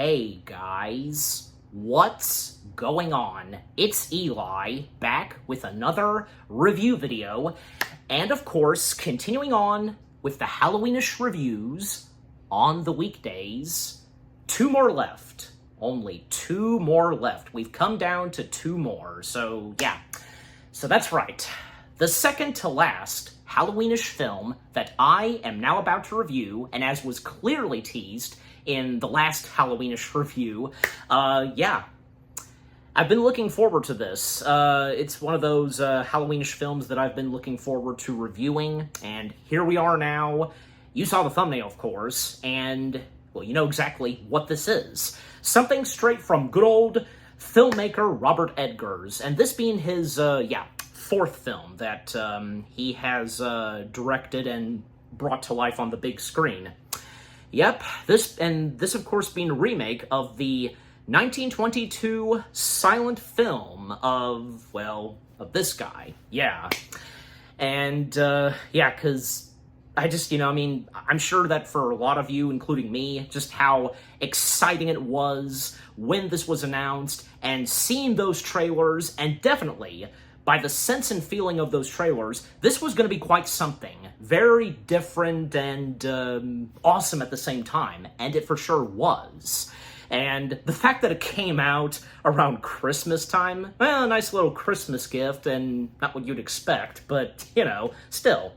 Hey guys, what's going on? It's Eli, back with another review video, and of course, continuing on with the Halloweenish reviews on the weekdays. Two more left. Only two more left. We've come down to two more, so yeah. So that's right. The second to last Halloweenish film that I am now about to review, and as was clearly teased in the last Halloweenish review, yeah. I've been looking forward to this. It's one of those Halloweenish films that I've been looking forward to reviewing, and here we are now. You saw the thumbnail, of course, and, well, you know exactly what this is. Something straight from good old filmmaker Robert Eggers, and this being his, fourth film that he has directed and brought to life on the big screen. Yep, this of course being a remake of the 1922 silent film of this guy. Yeah. And, because I'm sure that for a lot of you, including me, just how exciting it was when this was announced, and seeing those trailers, and definitely, by the sense and feeling of those trailers, this was going to be quite something. Very different and awesome at the same time, and it for sure was. And the fact that it came out around Christmas time, well, a nice little Christmas gift, and not what you'd expect, but, still.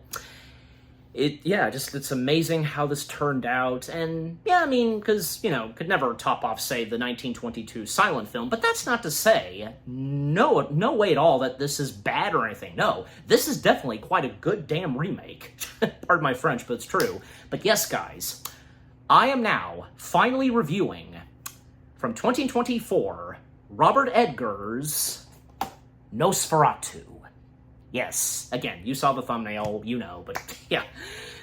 It's amazing how this turned out, and, because, could never top off, say, the 1922 silent film, but that's not to say, no way at all that this is bad or anything. No, this is definitely quite a good damn remake. Pardon my French, but it's true. But yes, guys, I am now finally reviewing, from 2024, Robert Eggers' Nosferatu. Yes, again, you saw the thumbnail, but yeah.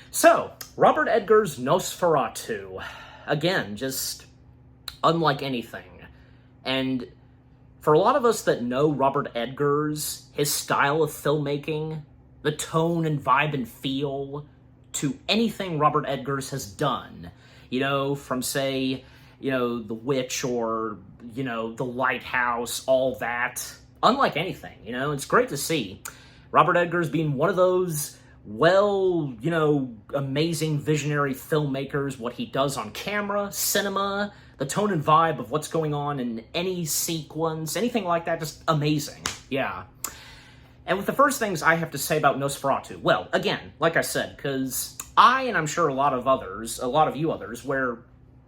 So, Robert Eggers' Nosferatu. Again, just unlike anything. And for a lot of us that know Robert Eggers, his style of filmmaking, the tone and vibe and feel to anything Robert Eggers has done, from, say, The Witch or, The Lighthouse, all that. Unlike anything, it's great to see Robert Eggers being one of those, amazing visionary filmmakers, what he does on camera, cinema, the tone and vibe of what's going on in any sequence, anything like that, just amazing, yeah. And with the first things I have to say about Nosferatu, well, again, like I said, because and I'm sure a lot of you others, where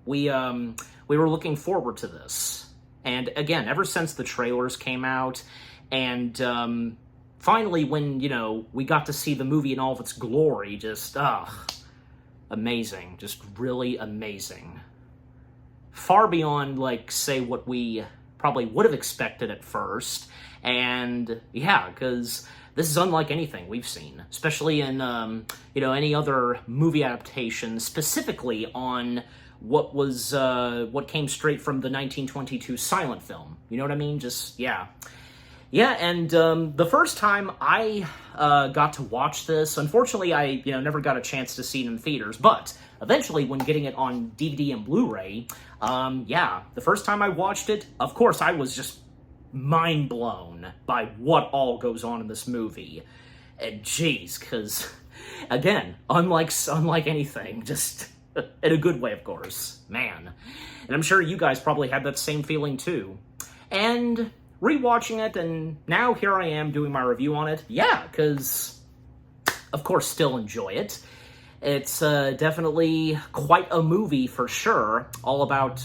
we were looking forward to this. And again, ever since the trailers came out, and, finally, when, we got to see the movie in all of its glory, just, amazing. Just really amazing. Far beyond, say, what we probably would have expected at first. And, yeah, because this is unlike anything we've seen. Especially in, any other movie adaptation, specifically on what came straight from the 1922 silent film. You know what I mean? Just, yeah. Yeah, and the first time I got to watch this, unfortunately I never got a chance to see it in theaters, but eventually when getting it on DVD and Blu-ray, the first time I watched it, of course I was just mind blown by what all goes on in this movie. And geez, because, again, unlike anything, just in a good way, of course, man. And I'm sure you guys probably had that same feeling too. And rewatching it, and now here I am doing my review on it. Yeah, because, of course, still enjoy it. It's definitely quite a movie for sure, all about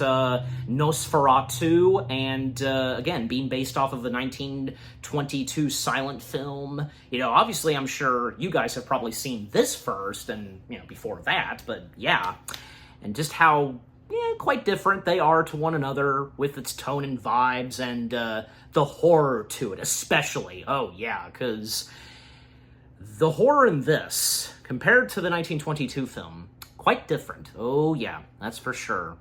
Nosferatu, and again, being based off of the 1922 silent film. Obviously, I'm sure you guys have probably seen this first, and, before that, but yeah. And just how quite different they are to one another with its tone and vibes, and the horror to it, especially. Oh, yeah, because the horror in this, compared to the 1922 film, quite different. Oh, yeah, that's for sure.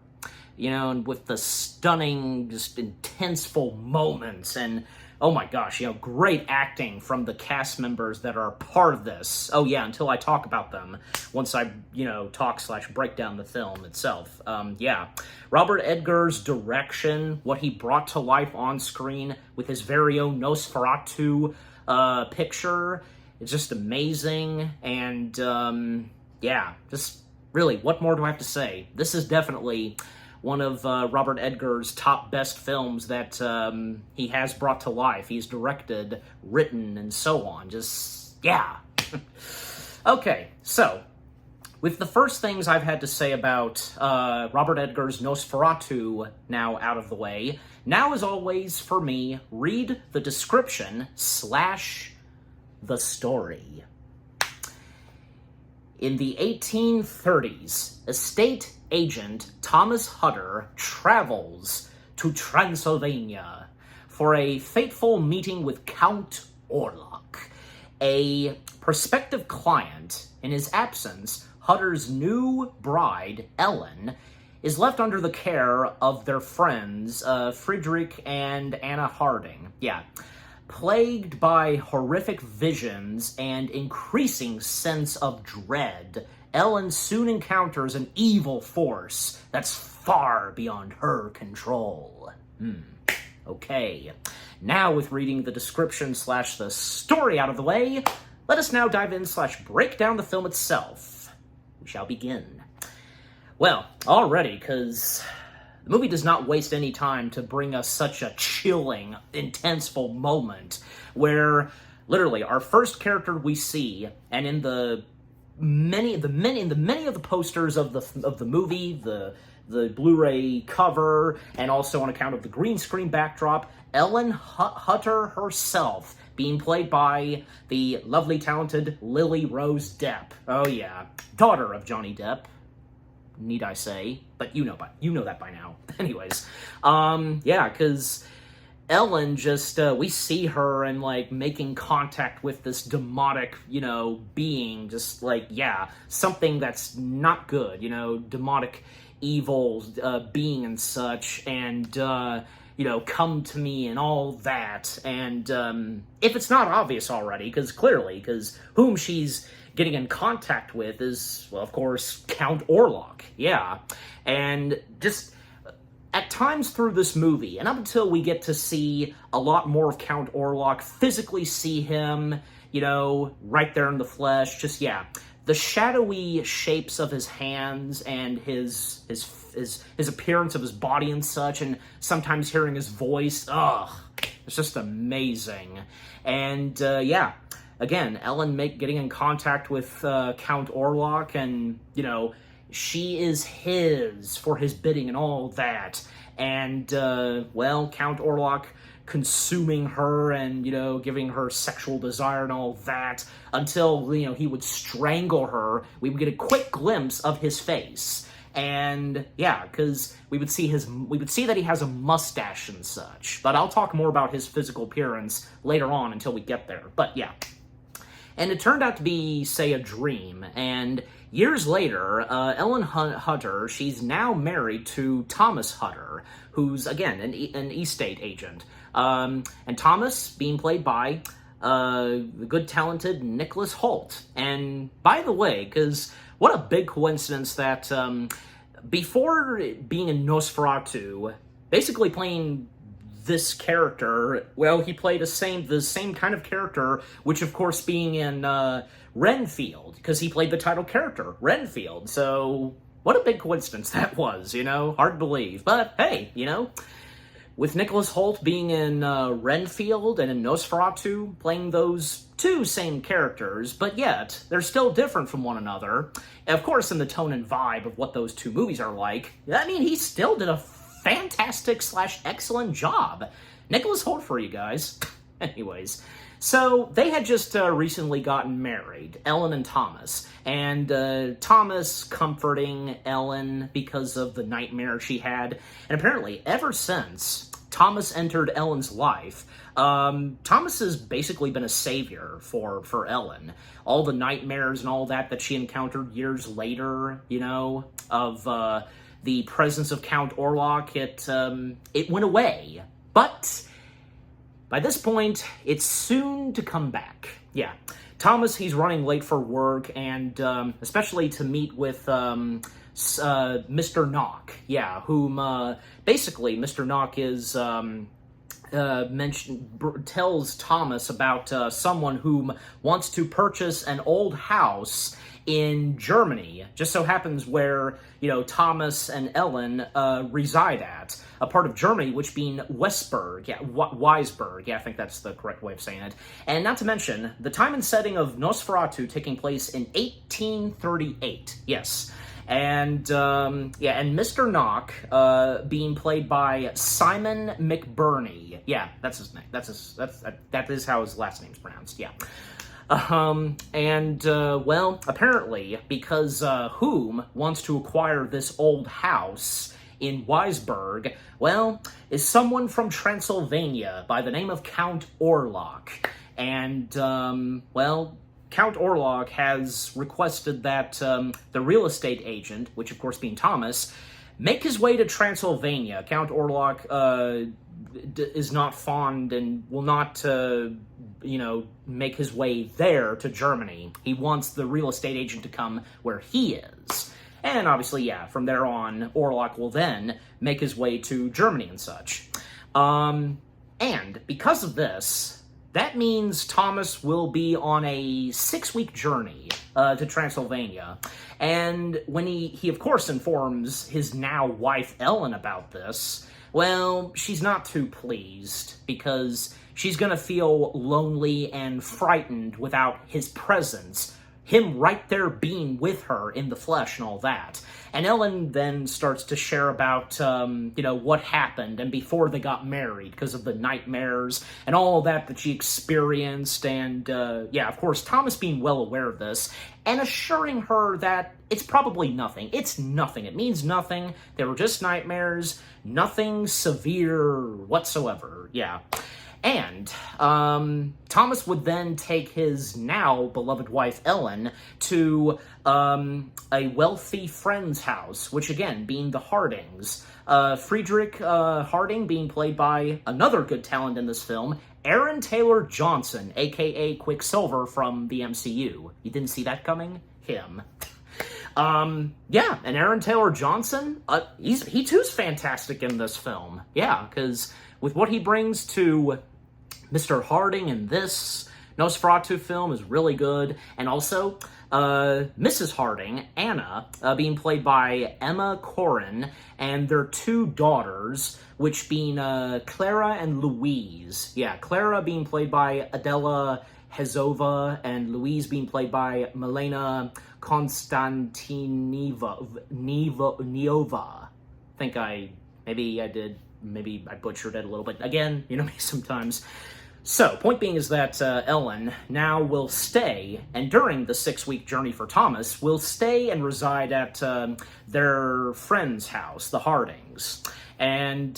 you know, and with the stunning, just intenseful moments, and oh my gosh, you know, great acting from the cast members that are part of this. Oh yeah, until I talk about them, once I, you know, talk/break down the film itself. Yeah, Robert Edgar's direction, what he brought to life on screen with his very own Nosferatu picture, it's just amazing, and yeah, just really, what more do I have to say? This is definitely one of Robert Edgar's top best films that he has brought to life. He's directed, written, and so on. Just, yeah. Okay, so, with the first things I've had to say about Robert Edgar's Nosferatu now out of the way, now, as always, for me, read the description / the story. In the 1830s, estate agent Thomas Hutter travels to Transylvania for a fateful meeting with Count Orlok, a prospective client. In his absence, Hutter's new bride, Ellen, is left under the care of their friends, Friedrich and Anna Harding. Yeah. Plagued by horrific visions and increasing sense of dread, Ellen soon encounters an evil force that's far beyond her control. Okay. Now, with reading the description / the story out of the way, let us now dive in / break down the film itself. We shall begin. Well, already, because the movie does not waste any time to bring us such a chilling, intenseful moment where, literally, our first character we see, and in the many of the posters of the movie, the Blu-ray cover, and also on account of the green screen backdrop, Ellen Hutter herself being played by the lovely, talented Lily Rose Depp. Oh yeah, daughter of Johnny Depp. Need I say? But you know that by now. Anyways, yeah, because Ellen just, we see her and, like, making contact with this demonic, you know, being, just, like, yeah, something that's not good, you know, demonic evil being and such, and, you know, come to me and all that, and, if it's not obvious already, because whom she's getting in contact with is, well, of course, Count Orlok, yeah, and just at times through this movie, and up until we get to see a lot more of Count Orlok, physically see him, you know, right there in the flesh, just, yeah, the shadowy shapes of his hands and his appearance of his body and such, and sometimes hearing his voice, it's just amazing. And, yeah, again, Ellen getting in contact with Count Orlok, and, you know, she is his for his bidding and all that. And, well, Count Orlok consuming her and, you know, giving her sexual desire and all that until, you know, he would strangle her. We would get a quick glimpse of his face. And, yeah, because we would see that he has a mustache and such. But I'll talk more about his physical appearance later on until we get there. But, yeah. And it turned out to be, say, a dream, and years later, Ellen Hutter, she's now married to Thomas Hutter, who's, again, an estate agent. And Thomas being played by the good, talented Nicholas Hoult. And, by the way, because what a big coincidence that before being in Nosferatu, basically playing this character, well, he played the same kind of character, which of course being in Renfield, because he played the title character, Renfield. So, what a big coincidence that was, you know? Hard to believe. But, hey, you know, with Nicholas Hoult being in Renfield and in Nosferatu, playing those two same characters, but yet, they're still different from one another. And of course, in the tone and vibe of what those two movies are like, I mean, he still did a fantastic / excellent job. Nicholas Hoult for you guys. Anyways, so they had just recently gotten married, Ellen and Thomas, and Thomas comforting Ellen because of the nightmare she had, and apparently ever since Thomas entered Ellen's life, Thomas has basically been a savior for Ellen. All the nightmares and all that she encountered years later, you know, of the presence of Count Orlok, it went away. But by this point, it's soon to come back. Yeah. Thomas, he's running late for work, and especially to meet with Mr. Knock. Yeah, whom basically Mr. Knock is tells Thomas about someone whom wants to purchase an old house in Germany. Just so happens where, Thomas and Ellen reside at. A part of Germany, which being Westburg, Weisburg, I think that's the correct way of saying it. And not to mention, the time and setting of Nosferatu taking place in 1838, yes. And, and Mr. Knock, being played by Simon McBurney. Yeah, that's his name. That is how his last name's pronounced, yeah. Apparently, because, Whom wants to acquire this old house in Weisburg, is someone from Transylvania by the name of Count Orlok. And, Count Orlok has requested that the real estate agent, which of course being Thomas, make his way to Transylvania. Count Orlok is not fond and will not, make his way there to Germany. He wants the real estate agent to come where he is. And obviously, from there on, Orlok will then make his way to Germany and such. And because of this, that means Thomas will be on a 6-week journey to Transylvania. And when he of course informs his now wife Ellen about this, she's not too pleased, because she's gonna feel lonely and frightened without his presence, him right there being with her in the flesh and all that. And Ellen then starts to share about, what happened and before they got married, because of the nightmares and all that she experienced. And, of course, Thomas being well aware of this and assuring her that it's probably nothing. It's nothing. It means nothing. They were just nightmares. Nothing severe whatsoever. Yeah. And Thomas would then take his now beloved wife Ellen to a wealthy friend's house, which again being the Hardings. Friedrich Harding being played by another good talent in this film, Aaron Taylor Johnson, aka Quicksilver from the MCU. You didn't see that coming? Him. And Aaron Taylor Johnson, he too's fantastic in this film. Yeah, because with what he brings to Mr. Harding in this Nosferatu film is really good. And also, Mrs. Harding, Anna, being played by Emma Corrin, and their 2 daughters, which being Clara and Louise. Yeah, Clara being played by Adela Hezova, and Louise being played by Milena Konstantinova. Maybe I butchered it a little bit. Again, me sometimes. So, point being is that Ellen now will stay, and during the 6-week journey for Thomas, will stay and reside at their friend's house, the Hardings. And,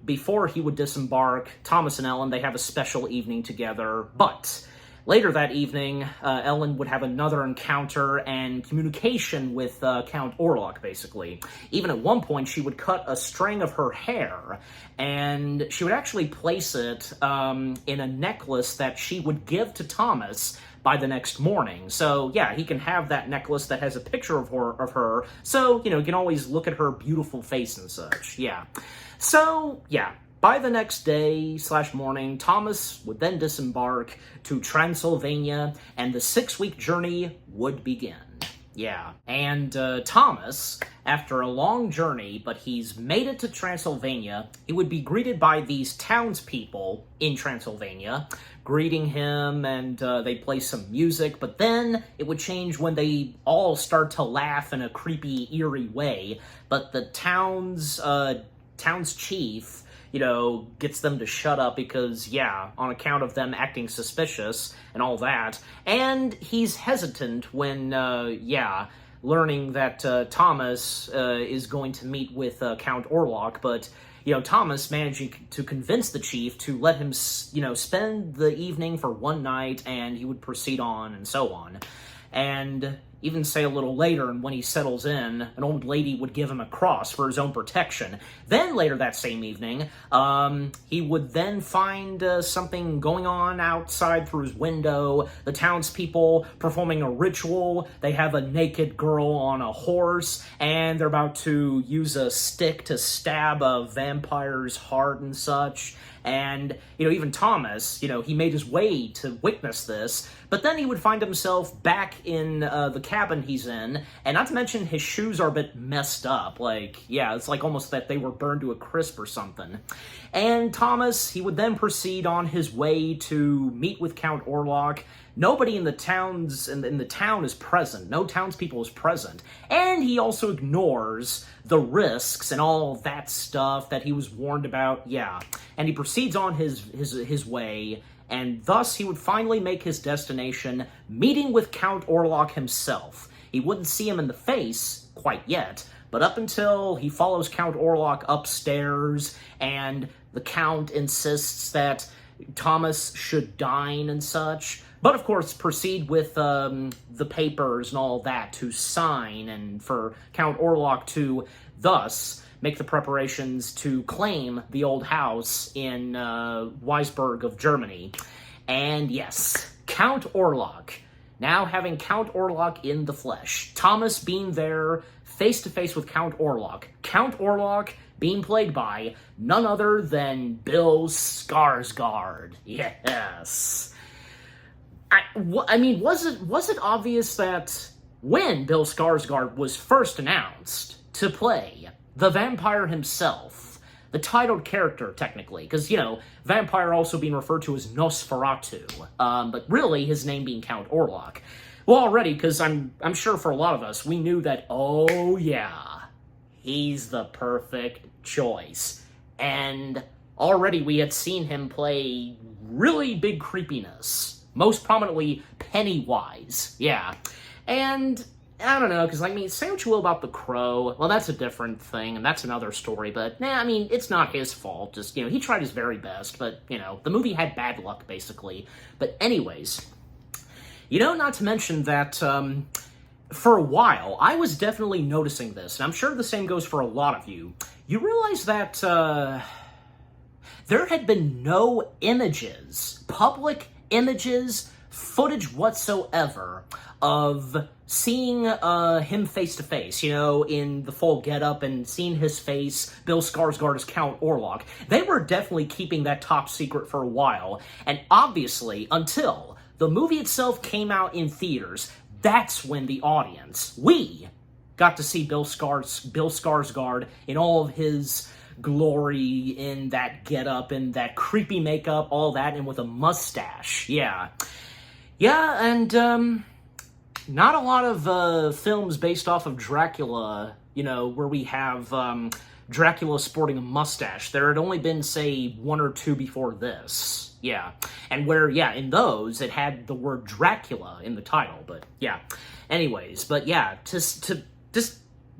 before he would disembark, Thomas and Ellen, they have a special evening together, but later that evening, Ellen would have another encounter and communication with Count Orlok, basically. Even at one point, she would cut a string of her hair, and she would actually place it in a necklace that she would give to Thomas by the next morning. So, he can have that necklace that has a picture of her, so, you can always look at her beautiful face and such, So, by the next day / morning, Thomas would then disembark to Transylvania, and the 6-week journey would begin. And Thomas, after a long journey, but he's made it to Transylvania, he would be greeted by these townspeople in Transylvania, greeting him, and they play some music, but then it would change when they all start to laugh in a creepy, eerie way, but the town's chief, gets them to shut up because, on account of them acting suspicious and all that. And he's hesitant when, learning that Thomas is going to meet with Count Orlok, but, Thomas managing to convince the chief to let him, spend the evening for one night, and he would proceed on and so on. And, even say a little later, and when he settles in, an old lady would give him a cross for his own protection. Then later that same evening, he would then find something going on outside through his window. The townspeople performing a ritual. They have a naked girl on a horse, and they're about to use a stick to stab a vampire's heart and such. And, even Thomas, he made his way to witness this, but then he would find himself back in the cabin he's in, and not to mention his shoes are a bit messed up. It's like almost that they were burned to a crisp or something. And Thomas, he would then proceed on his way to meet with Count Orlok. Nobody in the town is present. No townspeople is present. And he also ignores the risks and all that stuff that he was warned about. Yeah. And he proceeds on his way, and thus he would finally make his destination, meeting with Count Orlok himself. He wouldn't see him in the face quite yet, but up until he follows Count Orlok upstairs, and the Count insists that Thomas should dine and such, but of course proceed with the papers and all that to sign, and for Count Orlok to thus make the preparations to claim the old house in Weisberg of Germany. And yes, Count Orlok. Now having Count Orlok in the flesh. Thomas being there face-to-face with Count Orlok. Count Orlok being played by none other than Bill Skarsgård. Yes. Was it obvious that when Bill Skarsgård was first announced to play the vampire himself, the titled character, technically, because, vampire also being referred to as Nosferatu, but really his name being Count Orlok. Well, already, because I'm sure for a lot of us, we knew that, oh yeah, he's the perfect choice. And already we had seen him play really big creepiness, most prominently Pennywise, yeah. And I don't know, because, say what you will about The Crow. Well, that's a different thing, and that's another story, but, it's not his fault. Just, he tried his very best, but, the movie had bad luck, basically. But anyways, not to mention that, for a while, I was definitely noticing this, and I'm sure the same goes for a lot of you. You realize that, there had been no images, public images, footage whatsoever of seeing him face-to-face, in the full getup, and seeing his face, Bill Skarsgård as Count Orlok. They were definitely keeping that top secret for a while, and obviously, until the movie itself came out in theaters, that's when the audience, we, got to see Bill Skarsgård in all of his glory, in that getup, in that creepy makeup, all that, and with a mustache, yeah. Yeah, and, not a lot of films based off of Dracula, where we have Dracula sporting a mustache. There had only been, say, one or two before this. Yeah. And where, in those, it had the word Dracula in the title. But, yeah. Anyways, but, yeah, just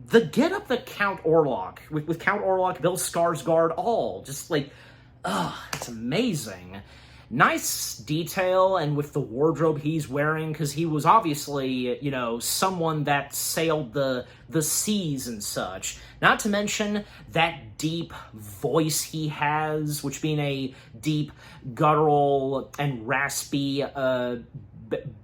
the get-up that Count Orlok, with Count Orlok, Bill Skarsgård, all, just, it's amazing. Nice detail, and with the wardrobe he's wearing, because he was obviously, someone that sailed the seas and such. Not to mention that deep voice he has, which being a deep, guttural, and raspy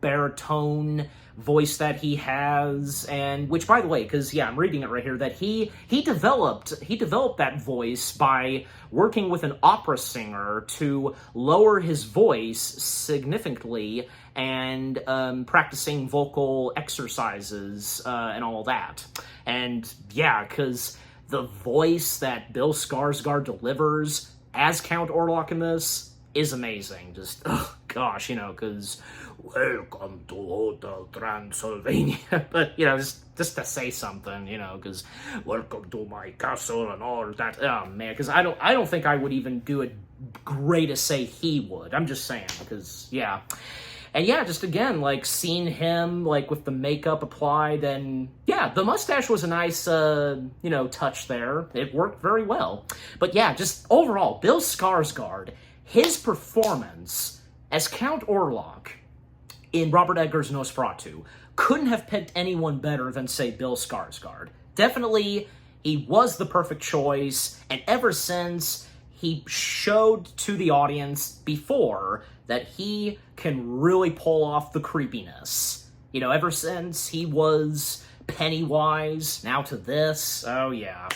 baritone voice that he has, and which, by the way, because I'm reading it right here, that he developed that voice by working with an opera singer to lower his voice significantly, and practicing vocal exercises and all that. And because the voice that Bill Skarsgård delivers as Count Orlok in this is amazing. Just, oh gosh, because welcome to Hotel Transylvania. But, just to say something, because welcome to my castle and all that. Oh, man, because I don't think I would even do it great as say he would. I'm just saying, because, yeah. And just again, seeing him, with the makeup applied, and, the mustache was a nice, touch there. It worked very well. But, just overall, Bill Skarsgård, his performance as Count Orlok in Robert Eggers' Nosferatu couldn't have picked anyone better than, say, Bill Skarsgård. Definitely, he was the perfect choice, and ever since, he showed to the audience before that he can really pull off the creepiness. You know, ever since he was Pennywise, now to this, oh yeah.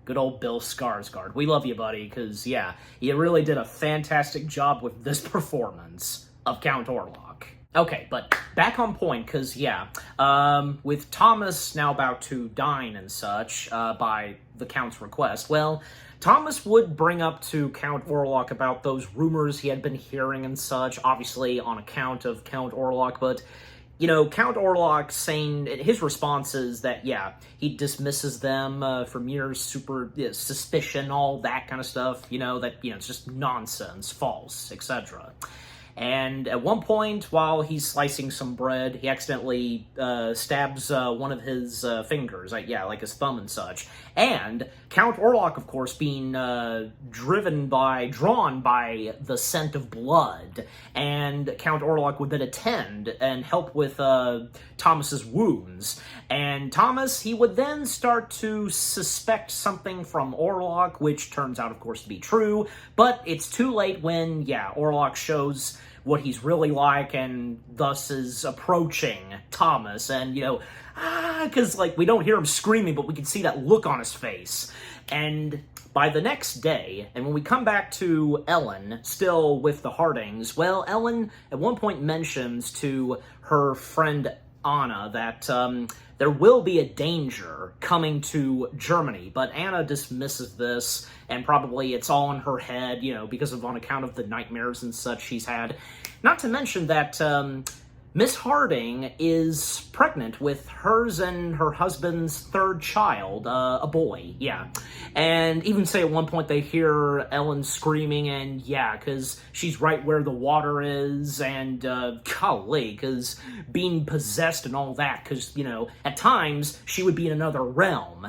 Good old Bill Skarsgård. We love you, buddy, because, yeah, you really did a fantastic job with this performance of Count Orlok. Okay, but back on point, because, yeah, with Thomas now about to dine and such, by the Count's request, well, Thomas would bring up to Count Orlok about those rumors he had been hearing and such, obviously on account of Count Orlok, but, you know, Count Orlok saying, his response is that, yeah, he dismisses them for mere suspicion, all that kind of stuff, you know, that, you know, it's just nonsense, false, etc. And at one point, while he's slicing some bread, he accidentally stabs one of his fingers, like his thumb and such. And Count Orlok, of course, being drawn by the scent of blood, and Count Orlok would then attend and help with Thomas's wounds. And Thomas, he would then start to suspect something from Orlok, which turns out, of course, to be true, but it's too late when, yeah, Orlok shows what he's really like, and thus is approaching Thomas, and, you know, because, like, we don't hear him screaming, but we can see that look on his face. And by the next day, and when we come back to Ellen, still with the Hardings, well, Ellen at one point mentions to her friend Anna that there will be a danger coming to Germany, but Anna dismisses this, and probably it's all in her head, you know, on account of the nightmares and such she's had. Not to mention that Miss Harding is pregnant with hers and her husband's third child, a boy, yeah. And even say at one point they hear Ellen screaming, and yeah, because she's right where the water is, and golly, because being possessed and all that, because, you know, at times she would be in another realm.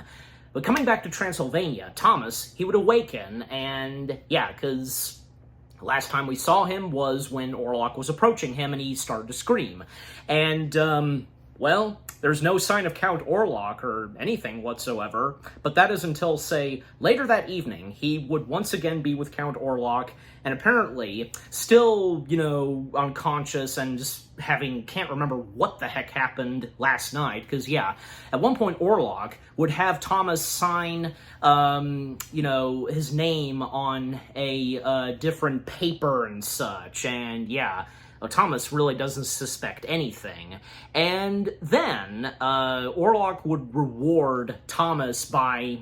But coming back to Transylvania, Thomas, he would awaken, and yeah, because last time we saw him was when Orlok was approaching him and he started to scream. And, well, there's no sign of Count Orlok or anything whatsoever, but that is until, say, later that evening, he would once again be with Count Orlok, and apparently still, you know, unconscious and just can't remember what the heck happened last night, because, yeah, at one point Orlok would have Thomas sign, you know, his name on a different paper and such, and, yeah, Thomas really doesn't suspect anything. And then Orlok would reward Thomas by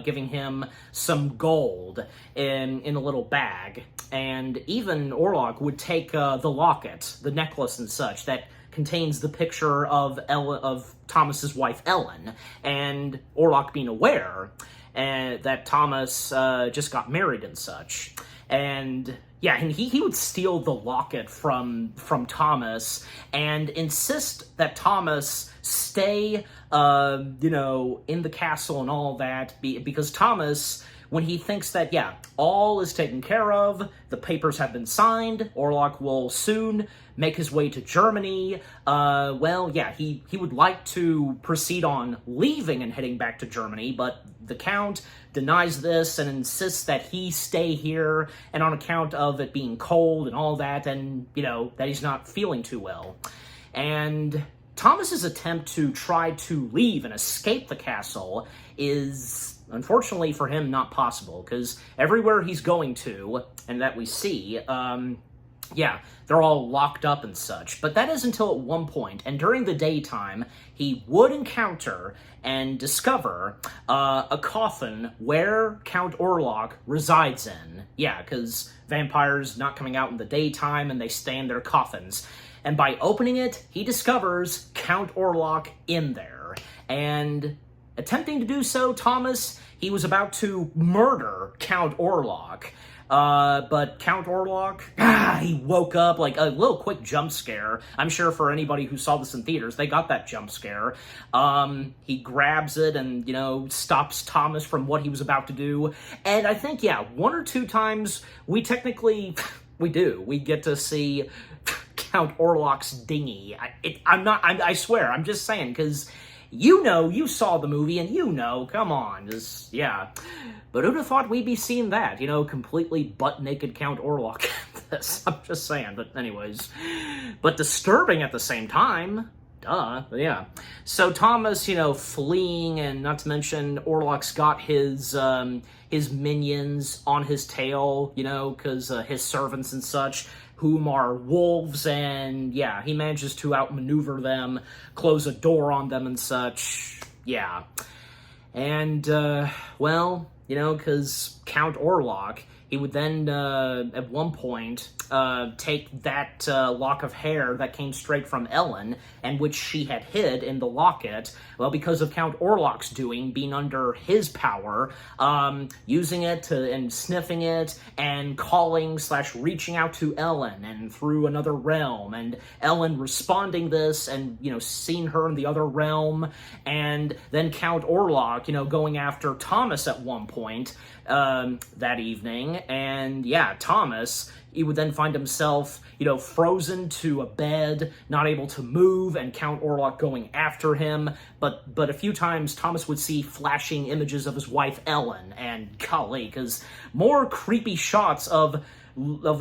giving him some gold in a little bag. And even Orlok would take the locket, the necklace and such, that contains the picture of Thomas's wife, Ellen. And Orlok being aware that Thomas just got married and such. And yeah, and he would steal the locket from Thomas and insist that Thomas stay, you know, in the castle and all that, because Thomas, when he thinks that, yeah, all is taken care of, the papers have been signed, Orlok will soon make his way to Germany, well, yeah, he would like to proceed on leaving and heading back to Germany, but the Count denies this and insists that he stay here, and on account of it being cold and all that, and, you know, that he's not feeling too well. And Thomas's attempt to try to leave and escape the castle is, unfortunately for him, not possible, because everywhere he's going to, and that we see, yeah, they're all locked up and such. But that is until at one point, and during the daytime, he would encounter and discover a coffin where Count Orlok resides in. Yeah, because vampires not coming out in the daytime, and they stay in their coffins. And by opening it, he discovers Count Orlok in there. And attempting to do so, Thomas, he was about to murder Count Orlok. But Count Orlok, he woke up, like a little quick jump scare. I'm sure for anybody who saw this in theaters, they got that jump scare. He grabs it and, you know, stops Thomas from what he was about to do. And I think, yeah, one or two times we technically, we get to see Count Orlok's dinghy. I swear, I'm just saying, because you saw the movie, and come on, just, yeah. But who'd have thought we'd be seeing that, completely butt-naked Count Orlok this, I'm just saying, but anyways. But disturbing at the same time, duh, but yeah. So Thomas, fleeing, and not to mention, Orlok's got his minions on his tail, because his servants and such, whom are wolves, and yeah, he manages to outmaneuver them, close a door on them and such, yeah. And, well, because Count Orlok, he would then, at one point, take that lock of hair that came straight from Ellen, and which she had hid in the locket, well, because of Count Orlok's doing, being under his power, using it and sniffing it, and calling/reaching out to Ellen, and through another realm, and Ellen responding this, and, seeing her in the other realm, and then Count Orlok, going after Thomas at one point, that evening, and yeah, Thomas, he would then find himself, frozen to a bed, not able to move, and Count Orlok going after him, but a few times Thomas would see flashing images of his wife Ellen, and golly, because more creepy shots of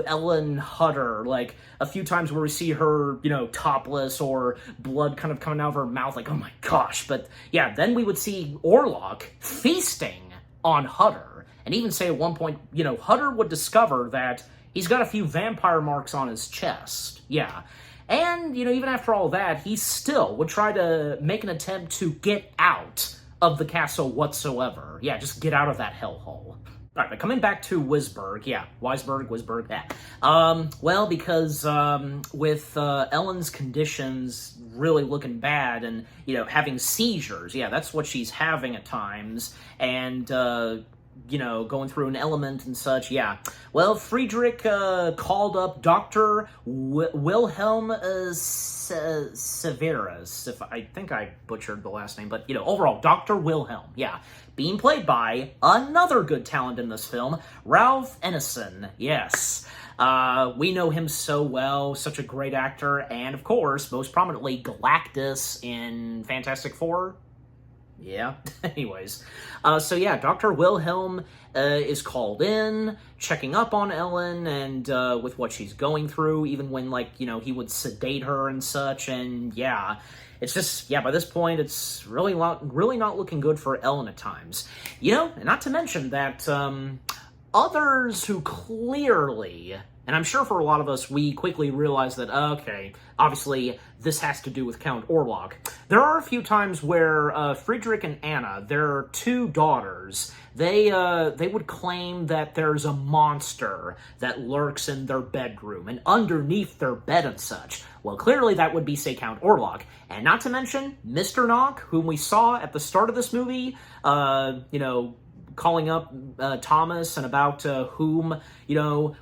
Ellen Hutter, like a few times where we see her, topless, or blood kind of coming out of her mouth, like, oh my gosh, but yeah, then we would see Orlok feasting on Hutter, and even say at one point, Hutter would discover that he's got a few vampire marks on his chest, yeah. And, even after all that, he still would try to make an attempt to get out of the castle whatsoever. Yeah, just get out of that hellhole. Alright, but coming back to Wisberg, yeah, Wisberg, yeah. Well, because, with, Ellen's conditions really looking bad and, having seizures, yeah, that's what she's having at times, and, going through an element and such, yeah. Well, Friedrich called up Dr. Wilhelm Severus, if I think I butchered the last name, but, overall, Dr. Wilhelm, yeah. Being played by another good talent in this film, Ralph Ineson, yes. We know him so well, such a great actor, and, of course, most prominently, Galactus in Fantastic Four. Yeah, anyways. So yeah, Dr. Wilhelm is called in, checking up on Ellen, and with what she's going through, even when, he would sedate her and such, and yeah, it's just, yeah, by this point, it's really not looking good for Ellen at times. And not to mention that others who clearly, and I'm sure for a lot of us, we quickly realize that, okay, obviously, this has to do with Count Orlok. There are a few times where Friedrich and Anna, their two daughters, they would claim that there's a monster that lurks in their bedroom and underneath their bed and such. Well, clearly that would be, say, Count Orlok. And not to mention Mr. Knock, whom we saw at the start of this movie, calling up Thomas and about whom,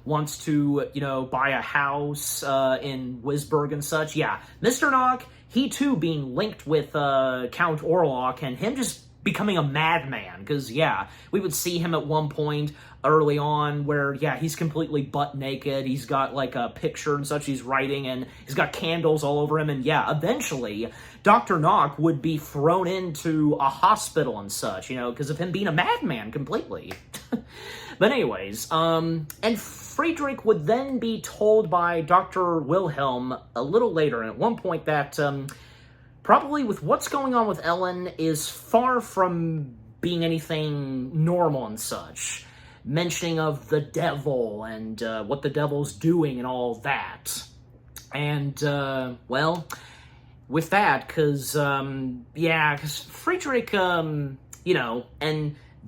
wants to, buy a house in Wisberg and such. Yeah, Mr. Knock, he too being linked with Count Orlok, and him just becoming a madman, because, yeah, we would see him at one point early on where, yeah, he's completely butt naked, he's got, a picture and such he's writing, and he's got candles all over him, and, yeah, eventually, Dr. Knock would be thrown into a hospital and such, because of him being a madman completely. But anyways, and Friedrich would then be told by Dr. Wilhelm a little later, and at one point that, probably with what's going on with Ellen is far from being anything normal and such. Mentioning of the devil and what the devil's doing and all that. And, well, with that, because Friedrich, and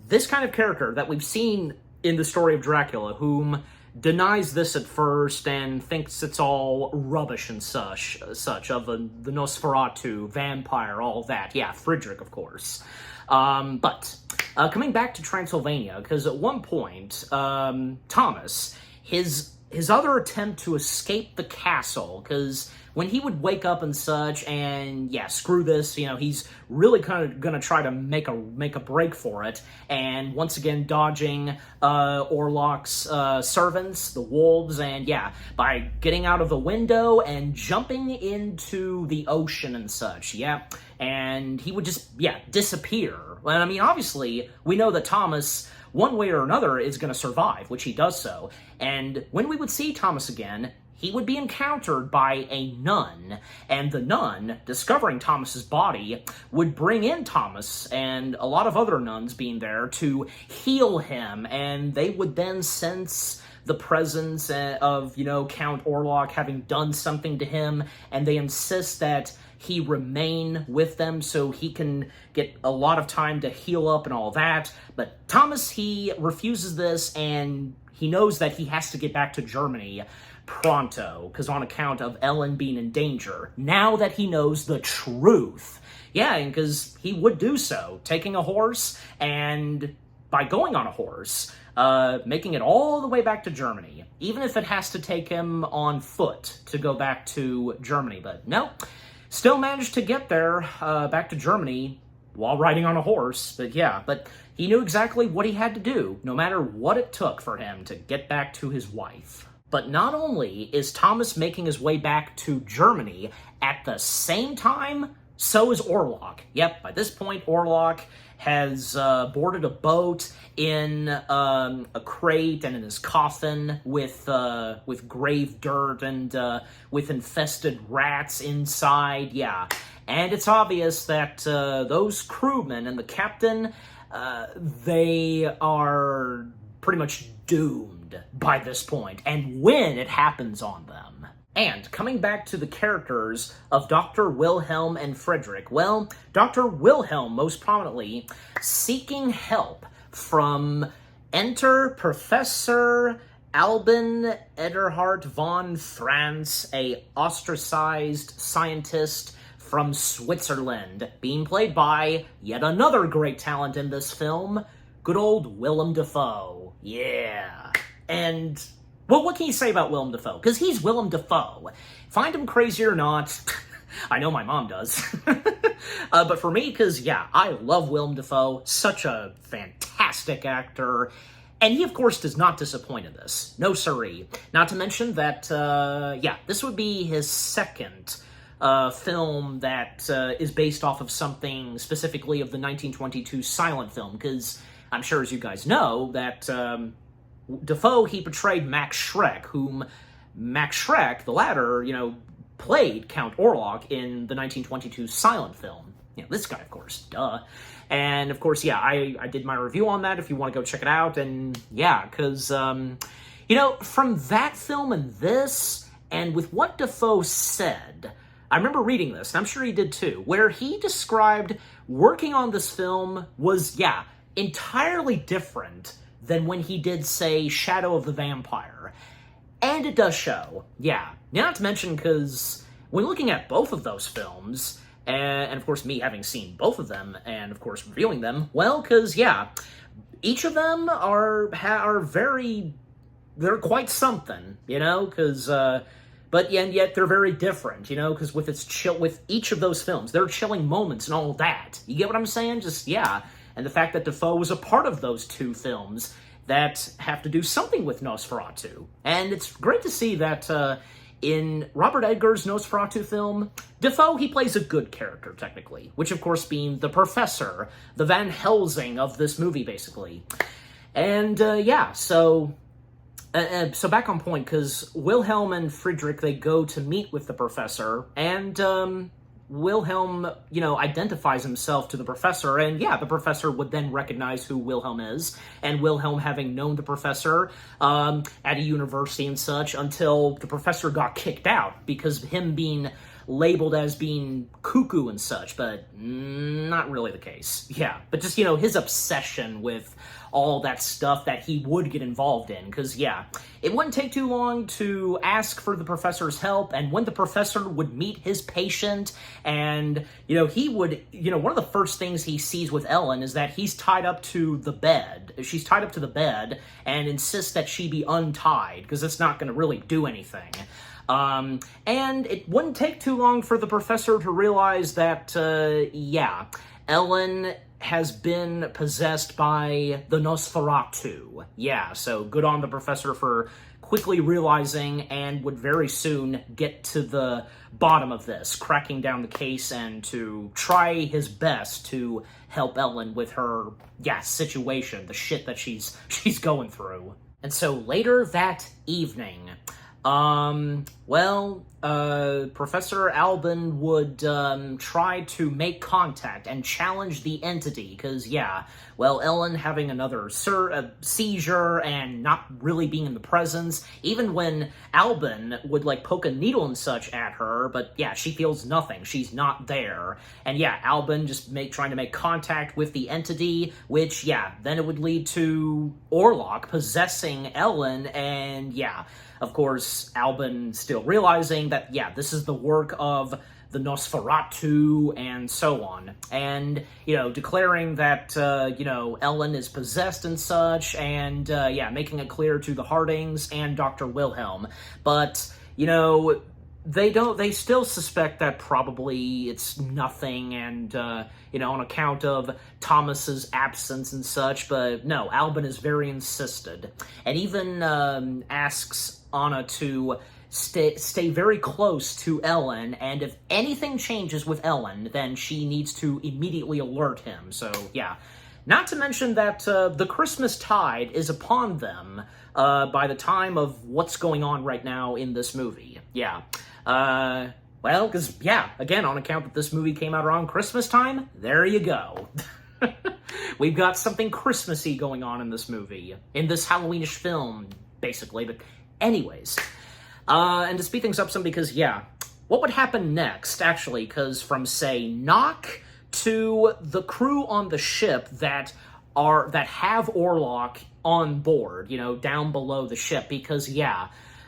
this kind of character that we've seen in the story of Dracula, whom denies this at first and thinks it's all rubbish and such of the Nosferatu, vampire, all that. Yeah, Friedrich, of course. But coming back to Transylvania, because at one point, Thomas, his his other attempt to escape the castle, because when he would wake up and such, and yeah, screw this, he's really kind of gonna try to make a break for it, and once again dodging Orlok's servants, the wolves, and yeah, by getting out of the window and jumping into the ocean and such, yeah, and he would just, yeah, disappear. And I mean, obviously, we know that Thomas, one way or another, is going to survive, which he does so. And when we would see Thomas again, he would be encountered by a nun, and the nun, discovering Thomas's body, would bring in Thomas and a lot of other nuns being there to heal him, and they would then sense the presence of, Count Orlok having done something to him, and they insist that he remain with them so he can get a lot of time to heal up and all that. But Thomas, he refuses this, and he knows that he has to get back to Germany pronto, because on account of Ellen being in danger, now that he knows the truth. Yeah, and because he would do so, taking a horse, and by going on a horse, making it all the way back to Germany, even if it has to take him on foot to go back to Germany. But no, still managed to get there, back to Germany, while riding on a horse. But yeah, but he knew exactly what he had to do, no matter what it took for him to get back to his wife. But not only is Thomas making his way back to Germany, at the same time, so is Orlok. Yep, by this point, Orlok has boarded a boat in a crate and in his coffin with grave dirt and with infested rats inside. Yeah, and it's obvious that those crewmen and the captain, they are pretty much doomed by this point, and when it happens on them. And coming back to the characters of Dr. Wilhelm and Friedrich, well, Dr. Wilhelm, most prominently, seeking help from enter Professor Albin Ederhard von Franz, a ostracized scientist from Switzerland, being played by yet another great talent in this film, good old Willem Dafoe. Yeah. And, well, what can you say about Willem Dafoe? Because he's Willem Dafoe. Find him crazy or not, I know my mom does. But for me, because, yeah, I love Willem Dafoe. Such a fantastic actor. And he, of course, does not disappoint in this. No siree. Not to mention that, yeah, this would be his second film that is based off of something specifically of the 1922 silent film, because I'm sure, as you guys know, that Dafoe, he portrayed Max Schreck, whom Max Schreck, the latter, played Count Orlok in the 1922 silent film. This guy, of course, duh. And, of course, yeah, I did my review on that if you want to go check it out. And, yeah, because, from that film and this, and with what Dafoe said, I remember reading this, and I'm sure he did too, where he described working on this film was, yeah, entirely different than when he did, say, Shadow of the Vampire. And it does show, yeah. Not to mention, because when looking at both of those films, and of course me having seen both of them, and of course reviewing them, well, because, yeah, each of them are very, they're quite something, because, but and yet they're very different, because with each of those films, there are chilling moments and all that. You get what I'm saying? Just, yeah. And the fact that Dafoe was a part of those two films that have to do something with Nosferatu. And it's great to see that in Robert Edgar's Nosferatu film, Dafoe, he plays a good character, technically, which of course being the professor, the Van Helsing of this movie, basically. And yeah, so back on point, because Wilhelm and Friedrich, they go to meet with the professor, and Wilhelm, identifies himself to the professor, and yeah, the professor would then recognize who Wilhelm is, and Wilhelm having known the professor at a university and such, until the professor got kicked out, because of him being labeled as being cuckoo and such, but not really the case. Yeah, but just, his obsession with all that stuff that he would get involved in. Because, yeah, it wouldn't take too long to ask for the professor's help, and when the professor would meet his patient, and, he would, one of the first things he sees with Ellen is that he's tied up to the bed. She's tied up to the bed and insists that she be untied, because it's not going to really do anything. And it wouldn't take too long for the professor to realize that, Ellen has been possessed by the Nosferatu. Yeah, so good on the professor for quickly realizing and would very soon get to the bottom of this, cracking down the case and to try his best to help Ellen with her, situation, the shit that she's going through. And so later that evening, Professor Albin would, try to make contact and challenge the entity, because, Ellen having another seizure and not really being in the presence, even when Albin would, poke a needle and such at her, but, she feels nothing. She's not there. And, Albin just trying to make contact with the entity, which, then it would lead to Orlok possessing Ellen, and, of course, Albin still realizing that, this is the work of the Nosferatu and so on. And, declaring that, Ellen is possessed and such, and, making it clear to the Hardings and Dr. Wilhelm. But, they still suspect that probably it's nothing and, on account of Thomas's absence and such, but no, Albin is very insisted. And even, asks Anna to stay very close to Ellen, and if anything changes with Ellen, then she needs to immediately alert him. So, Not to mention that the Christmas tide is upon them by the time of what's going on right now in this movie. Because, again, on account that this movie came out around Christmas time, there you go. We've got something Christmassy going on in this movie, in this Halloweenish film, basically, but anyways. And to speed things up some, because, what would happen next, actually, because from, say, Nock to the crew on the ship that have Orlok on board, down below the ship, because,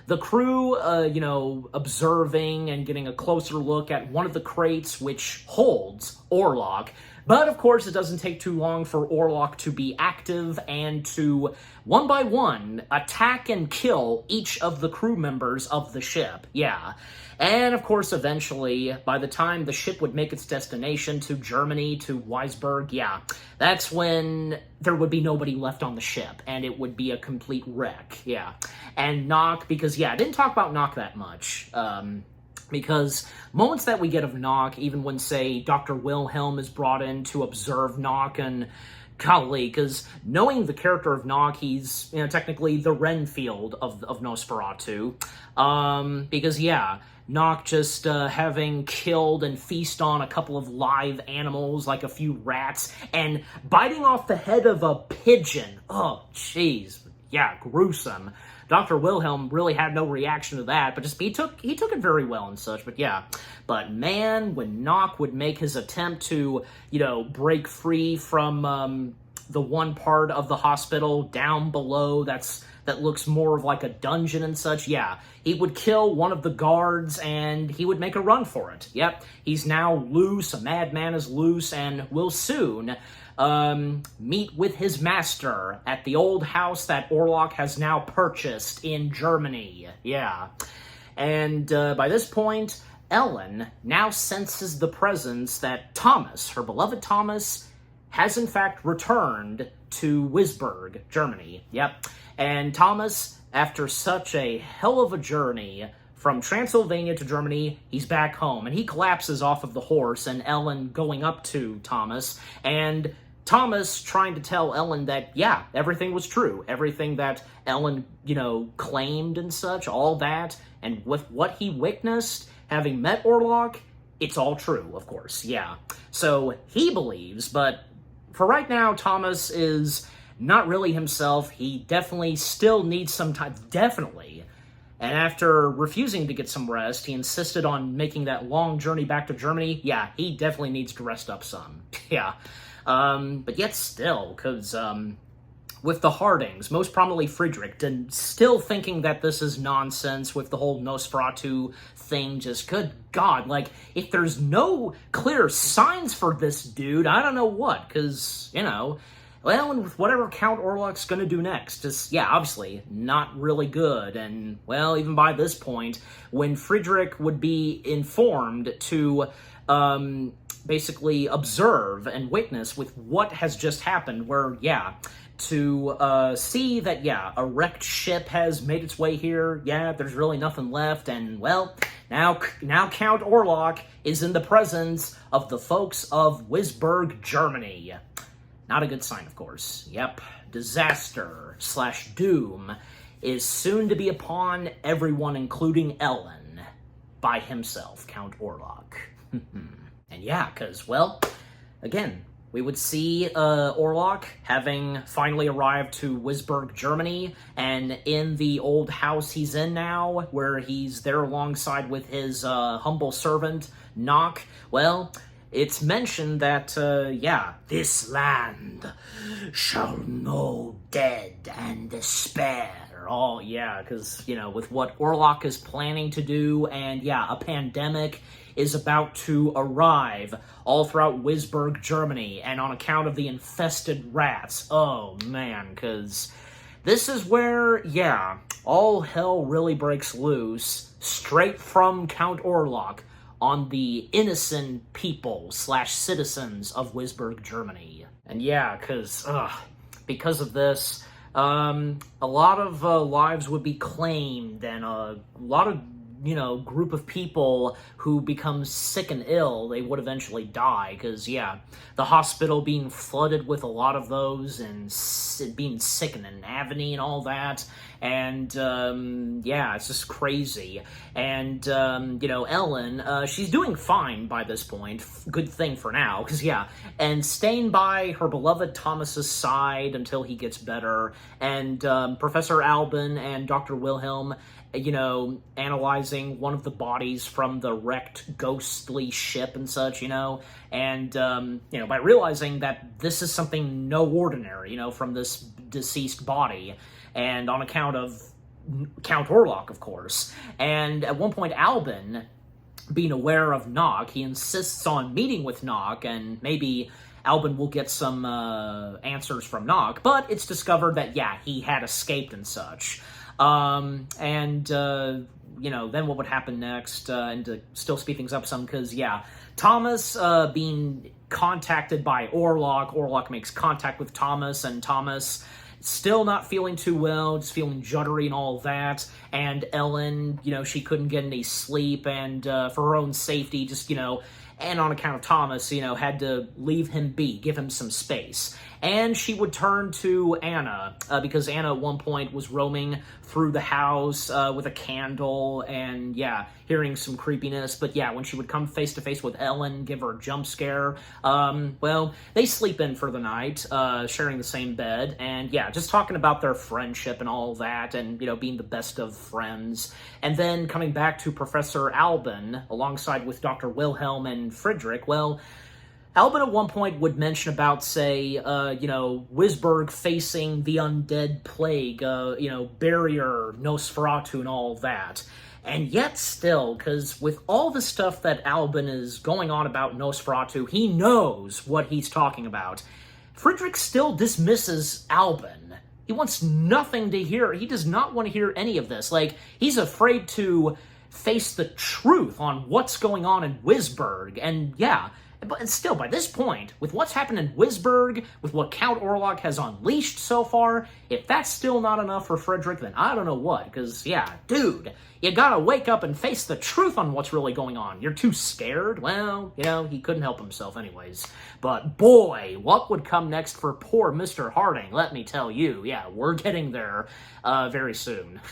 the crew, observing and getting a closer look at one of the crates which holds Orlok. But, of course, it doesn't take too long for Orlok to be active and to, one by one, attack and kill each of the crew members of the ship. And, of course, eventually, by the time the ship would make its destination to Germany, to Weisberg, that's when there would be nobody left on the ship, and it would be a complete wreck, And Nock, because, I didn't talk about Nock that much, because moments that we get of Nock, even when, say, Dr. Wilhelm is brought in to observe Nock, and golly, because knowing the character of Nock, he's, technically the Renfield of Nosferatu, because, Nock just having killed and feast on a couple of live animals, like a few rats, and biting off the head of a pigeon. Oh, jeez. Gruesome. Dr. Wilhelm really had no reaction to that, but he took it very well and such, but But man, when Nock would make his attempt to, break free from the one part of the hospital down below that looks more of like a dungeon and such, he would kill one of the guards and he would make a run for it. He's now loose, a madman is loose, and will soon meet with his master at the old house that Orlok has now purchased in Germany. And by this point, Ellen now senses the presence that Thomas, her beloved Thomas, has in fact returned to Weisberg, Germany. And Thomas, after such a hell of a journey from Transylvania to Germany, he's back home, and he collapses off of the horse, and Ellen going up to Thomas, and Thomas trying to tell Ellen that, everything was true. Everything that Ellen, claimed and such, all that, and with what he witnessed, having met Orlok, it's all true, of course, So he believes, but for right now, Thomas is not really himself. He definitely still needs some time, definitely. And after refusing to get some rest, he insisted on making that long journey back to Germany. He definitely needs to rest up some. But yet still, because, with the Hardings, most prominently Friedrich, and still thinking that this is nonsense with the whole Nosferatu thing. Just, good God, like, if there's no clear signs for this dude, I don't know what, because, you know, well, and with whatever Count Orlok's gonna do next, just, yeah, obviously, not really good, and, well, even by this point, when Friedrich would be informed to, basically observe and witness with what has just happened, where, yeah, to see that, yeah, a wrecked ship has made its way here, yeah, there's really nothing left, and, well, now Count Orlok is in the presence of the folks of Wisburg, Germany. Not a good sign, of course. Yep, disaster/doom is soon to be upon everyone, including Ellen, by himself, Count Orlok. And yeah, because, well, again, we would see Orlok having finally arrived to Wisburg, Germany, and in the old house he's in now, where he's there alongside with his humble servant, Nock. Well, it's mentioned that, yeah, this land shall know dead and despair. Oh, yeah, because, you know, with what Orlok is planning to do, and, yeah, a pandemic is about to arrive all throughout Wisburg, Germany, and on account of the infested rats. Oh, man, because this is where, yeah, all hell really breaks loose, straight from Count Orlok, on the innocent people/citizens of Wisburg, Germany. And yeah, because of this, a lot of lives would be claimed, and a lot of, you know, group of people who become sick and ill, they would eventually die, because, yeah, the hospital being flooded with a lot of those, and being sick in an agony and all that, and, yeah, it's just crazy. And, you know, Ellen, she's doing fine by this point, good thing for now, because, yeah, and staying by her beloved Thomas's side until he gets better, and, Professor Albin and Dr. Wilhelm, you know, analyzing one of the bodies from the wrecked ghostly ship and such, you know, and, you know, by realizing that this is something no ordinary, you know, from this deceased body, and on account of Count Orlok, of course. And at one point, Albin, being aware of Nock, he insists on meeting with Nock, and maybe Albin will get some answers from Nock, but it's discovered that, yeah, he had escaped and such. You know, then what would happen next, and to still speed things up some, because, yeah, Thomas, being contacted by Orlok makes contact with Thomas, and Thomas still not feeling too well, just feeling juddery and all that, and Ellen, you know, she couldn't get any sleep, and, for her own safety, just, you know, and on account of Thomas, you know, had to leave him be, give him some space. And she would turn to Anna, because Anna at one point was roaming through the house with a candle, and, yeah, hearing some creepiness. But, yeah, when she would come face-to-face with Ellen, give her a jump scare, well, they sleep in for the night, sharing the same bed, and, yeah, just talking about their friendship and all that, and, you know, being the best of friends. And then coming back to Professor Albin, alongside with Dr. Wilhelm and Friedrich, well, Albin at one point would mention about, say, you know, Wisburg facing the undead plague, you know, barrier, Nosferatu, and all that. And yet still, because with all the stuff that Albin is going on about Nosferatu, he knows what he's talking about. Friedrich still dismisses Albin. He wants nothing to hear. He does not want to hear any of this. Like, he's afraid to face the truth on what's going on in Wisburg. And, yeah, but still, by this point, with what's happened in Wisburg, with what Count Orlok has unleashed so far, if that's still not enough for Friedrich, then I don't know what, because, yeah, dude, you gotta wake up and face the truth on what's really going on. You're too scared? Well, you know, he couldn't help himself anyways. But boy, what would come next for poor Mr. Harding, let me tell you. Yeah, we're getting there very soon.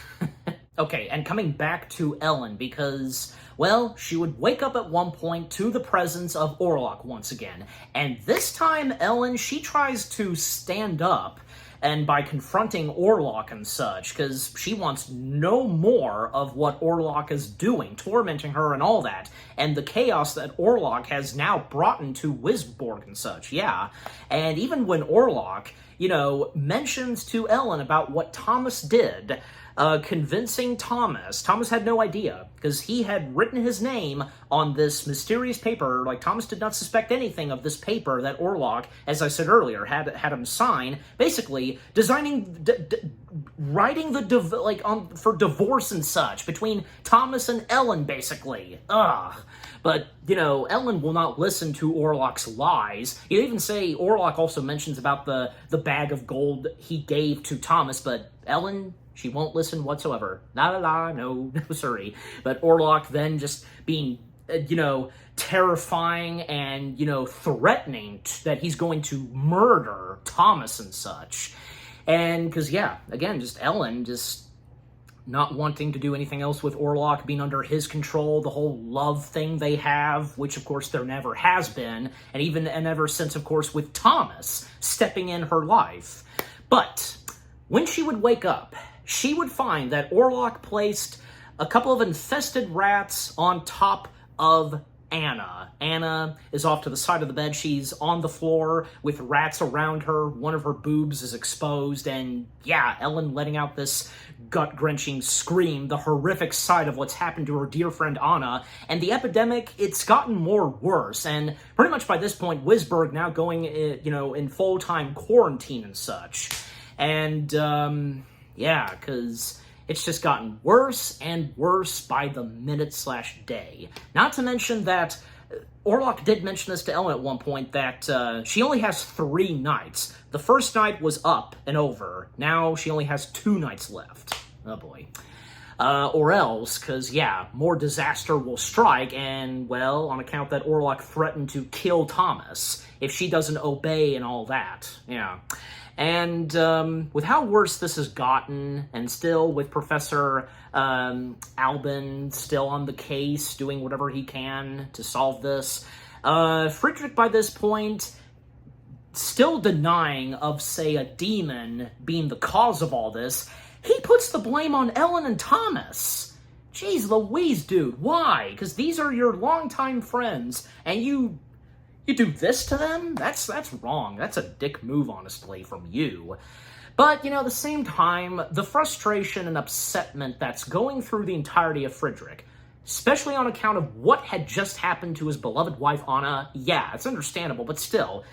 Okay, and coming back to Ellen, because, well, she would wake up at one point to the presence of Orlok once again. And this time, Ellen, she tries to stand up, and by confronting Orlok and such, because she wants no more of what Orlok is doing, tormenting her and all that, and the chaos that Orlok has now brought into Wisborg and such, yeah. And even when Orlok, mentions to Ellen about what Thomas did, convincing Thomas. Thomas had no idea, because he had written his name on this mysterious paper. Like, Thomas did not suspect anything of this paper that Orlok, as I said earlier, had him sign, basically writing for divorce and such between Thomas and Ellen, basically. Ugh. But, Ellen will not listen to Orlok's lies. You even say, Orlok also mentions about the bag of gold he gave to Thomas, but Ellen, she won't listen whatsoever. No, sorry. But Orlok then just being, terrifying and, threatening that he's going to murder Thomas and such. And, because, again, just Ellen just not wanting to do anything else with Orlok, being under his control, the whole love thing they have, which, of course, there never has been, and ever since, of course, with Thomas stepping in her life. But when she would wake up, she would find that Orlok placed a couple of infested rats on top of Anna. Anna is off to the side of the bed. She's on the floor with rats around her. One of her boobs is exposed, and Ellen letting out this gut-wrenching scream, the horrific sight of what's happened to her dear friend Anna. And the epidemic, it's gotten more worse, and pretty much by this point, Wisberg now going, in full-time quarantine and such. And, because it's just gotten worse and worse by the minute/day. Not to mention that Orlok did mention this to Ellen at one point, that she only has 3 nights. The first night was up and over. Now she only has 2 nights left. Oh boy. Or else, because, more disaster will strike, and, well, on account that Orlok threatened to kill Thomas if she doesn't obey and all that. And with how worse this has gotten, and still with Professor Albin still on the case, doing whatever he can to solve this, Friedrich, by this point, still denying of, say, a demon being the cause of all this, he puts the blame on Ellen and Thomas. Jeez Louise, dude, why? Because these are your longtime friends, and you do this to them? That's wrong. That's a dick move, honestly, from you. But, at the same time, the frustration and upsetment that's going through the entirety of Friedrich, especially on account of what had just happened to his beloved wife, Anna, it's understandable, but still,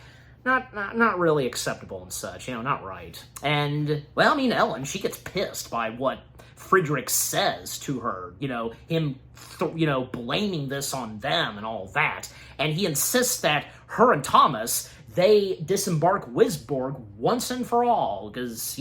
not really acceptable and such, not right. And, well, Ellen, she gets pissed by what Friedrich says to her, him, blaming this on them and all that. And he insists that her and Thomas, they disembark Wisborg once and for all, because,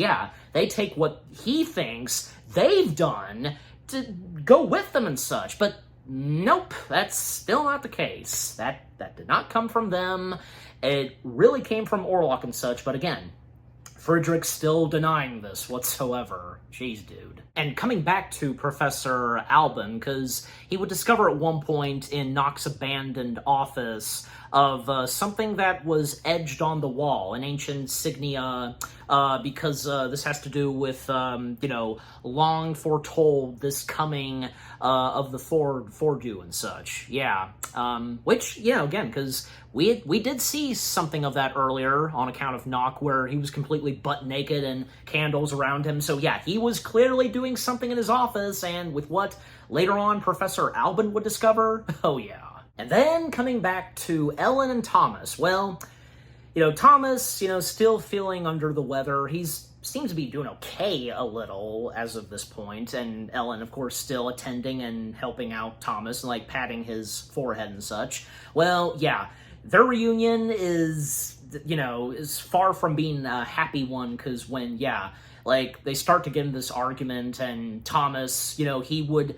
they take what he thinks they've done to go with them and such. But nope, that's still not the case. That did not come from them. It really came from Orlok and such, but again, Friedrich's still denying this whatsoever. Jeez, dude. And coming back to Professor Albin, because he would discover at one point in Nock's abandoned office of something that was edged on the wall, an ancient insignia, because this has to do with, long foretold this coming of the Fordu and such. Which, again, because we did see something of that earlier on account of Nock, where he was completely butt naked and candles around him. So he was clearly doing something in his office, and with what later on Professor Albin would discover, oh yeah. And then coming back to Ellen and Thomas, well, Thomas, still feeling under the weather. Seems to be doing okay a little as of this point, and Ellen, of course, still attending and helping out Thomas and, patting his forehead and such. Well, their reunion is far from being a happy one, because when, they start to get in this argument, and Thomas, he would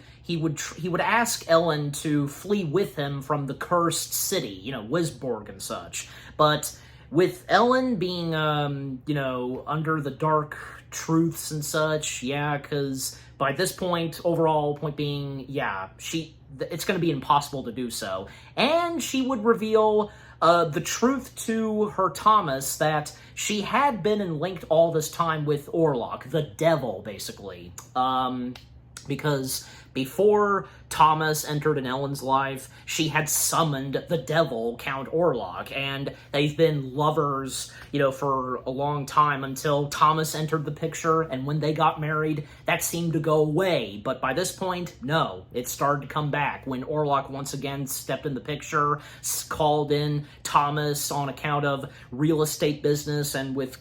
ask Ellen to flee with him from the cursed city, Wisborg and such. But with Ellen being, under the dark truths and such, because by this point, overall point being, it's going to be impossible to do so. And she would reveal the truth to her Thomas that she had been linked all this time with Orlok, the devil, basically. because before Thomas entered in Ellen's life, she had summoned the devil, Count Orlok, and they've been lovers, for a long time until Thomas entered the picture, and when they got married, that seemed to go away. But by this point, no, it started to come back when Orlok once again stepped in the picture, called in Thomas on account of real estate business and with,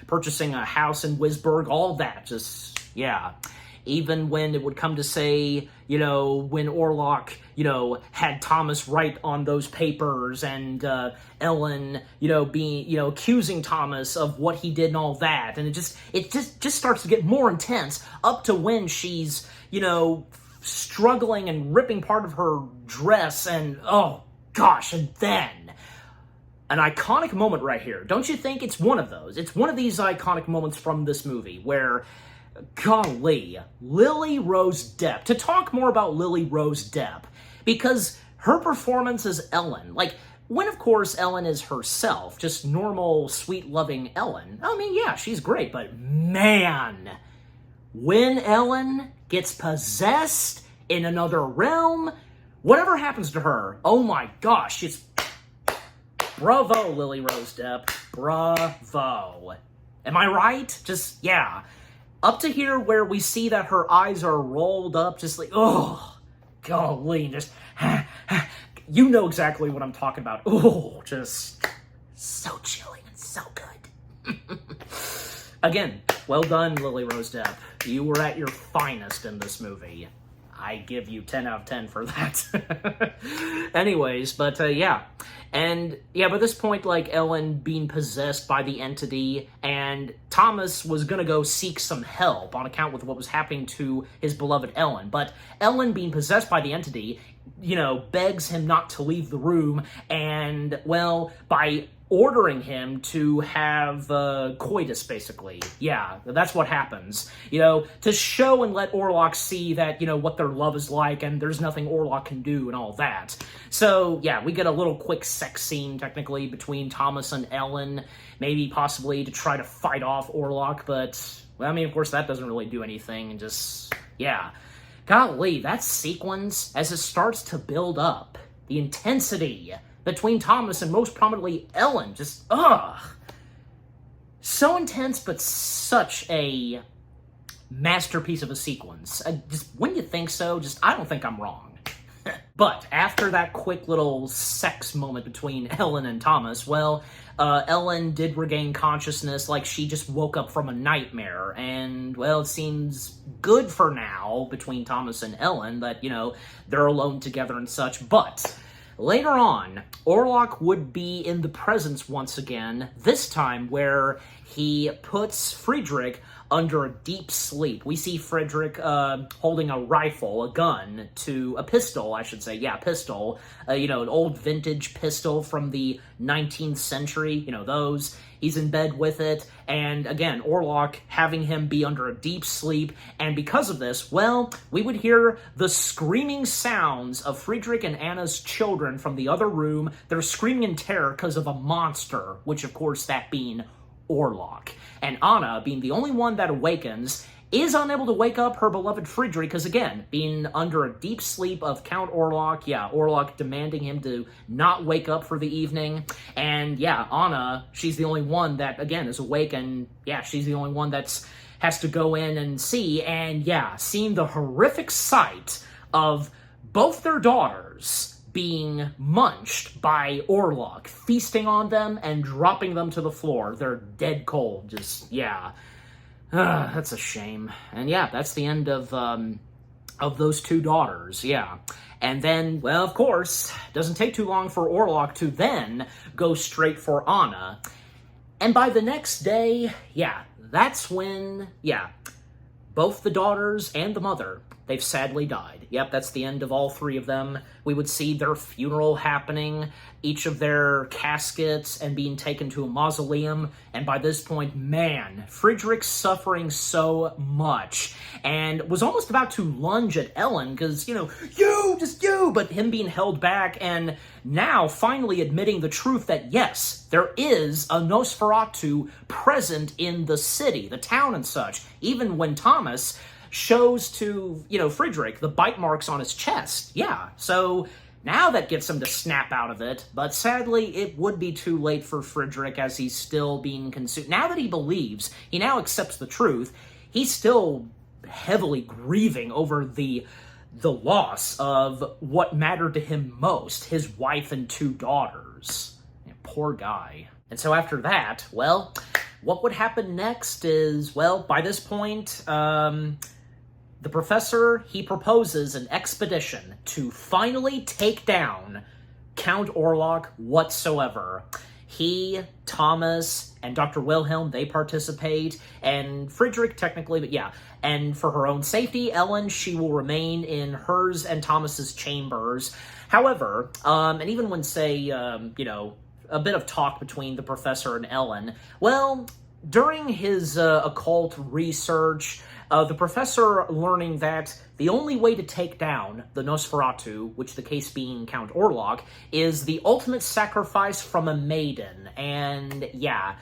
purchasing a house in Wisburg, all that, just, yeah. Even when it would come to say, when Orlok, had Thomas write on those papers and Ellen, being, accusing Thomas of what he did and all that. And it just starts to get more intense up to when she's, struggling and ripping part of her dress and, oh gosh, and then an iconic moment right here. Don't you think it's one of those? It's one of these iconic moments from this movie where, golly, Lily Rose Depp. To talk more about Lily Rose Depp, because her performance as Ellen, when of course Ellen is herself, just normal, sweet, loving Ellen, I mean, yeah, she's great, but man, when Ellen gets possessed in another realm, whatever happens to her, oh my gosh, it's bravo, Lily Rose Depp, bravo. Am I right? Just, yeah. Up to here where we see that her eyes are rolled up, just like, oh, golly, just, you know exactly what I'm talking about. Oh, just so chilling and so good. Again, well done, Lily Rose Depp. You were at your finest in this movie. I give you 10 out of 10 for that. Anyways, but yeah. And yeah, by this point, Ellen being possessed by the entity, and Thomas was gonna go seek some help on account with what was happening to his beloved Ellen. But Ellen being possessed by the entity, begs him not to leave the room, and, well, by ordering him to have coitus, basically. Yeah, that's what happens. To show and let Orlok see that, what their love is like, and there's nothing Orlok can do and all that. So, yeah, we get a little quick sex scene, technically, between Thomas and Ellen, maybe possibly to try to fight off Orlok, but, well, I mean, of course, that doesn't really do anything, and just, yeah. Golly, that sequence, as it starts to build up, the intensity between Thomas and most prominently Ellen, just, ugh. So intense, but such a masterpiece of a sequence. Just, when you think so, I don't think I'm wrong. But after that quick little sex moment between Ellen and Thomas, well, Ellen did regain consciousness, she just woke up from a nightmare, and, well, it seems good for now between Thomas and Ellen that, they're alone together and such, but later on, Orlok would be in the presence once again, this time where he puts Friedrich under a deep sleep. We see Friedrich holding a rifle, a pistol, I should say. Yeah, pistol. An old vintage pistol from the 19th century, those. He's in bed with it, and again, Orlok having him be under a deep sleep, and because of this, well, we would hear the screaming sounds of Friedrich and Anna's children from the other room. They're screaming in terror because of a monster, which of course that being Orlok. And Anna, being the only one that awakens, is unable to wake up her beloved Friedrich, because again, being under a deep sleep of Count Orlok, yeah, Orlok demanding him to not wake up for the evening, and yeah, Anna, she's the only one that, again, is awake, and yeah, she's the only one that's has to go in and see, and yeah, seeing the horrific sight of both their daughters being munched by Orlok, feasting on them and dropping them to the floor. They're dead cold, just, yeah. That's a shame. And yeah, that's the end of those two daughters, yeah. And then, well, of course, doesn't take too long for Orlok to then go straight for Anna. And by the next day, yeah, that's when, yeah, both the daughters and the mother, they've sadly died. Yep, that's the end of all three of them. We would see their funeral happening, each of their caskets, and being taken to a mausoleum. And by this point, man, Friedrich's suffering so much, and was almost about to lunge at Ellen, because, just you, but him being held back, and now finally admitting the truth that, yes, there is a Nosferatu present in the city, the town and such, even when Thomas shows to, Friedrich the bite marks on his chest. Yeah, so now that gets him to snap out of it, but sadly, it would be too late for Friedrich as he's still being consumed. Now that he believes, he now accepts the truth, he's still heavily grieving over the loss of what mattered to him most, his wife and 2 daughters. Yeah, poor guy. And so after that, well, what would happen next is, well, by this point, the professor, he proposes an expedition to finally take down Count Orlok whatsoever. He, Thomas, and Dr. Wilhelm, they participate, and Friedrich technically, but yeah. And for her own safety, Ellen, she will remain in hers and Thomas's chambers. However, and even when, say, a bit of talk between the professor and Ellen, well, during his occult research, the professor learning that the only way to take down the Nosferatu, which the case being Count Orlok, is the ultimate sacrifice from a maiden. And yeah,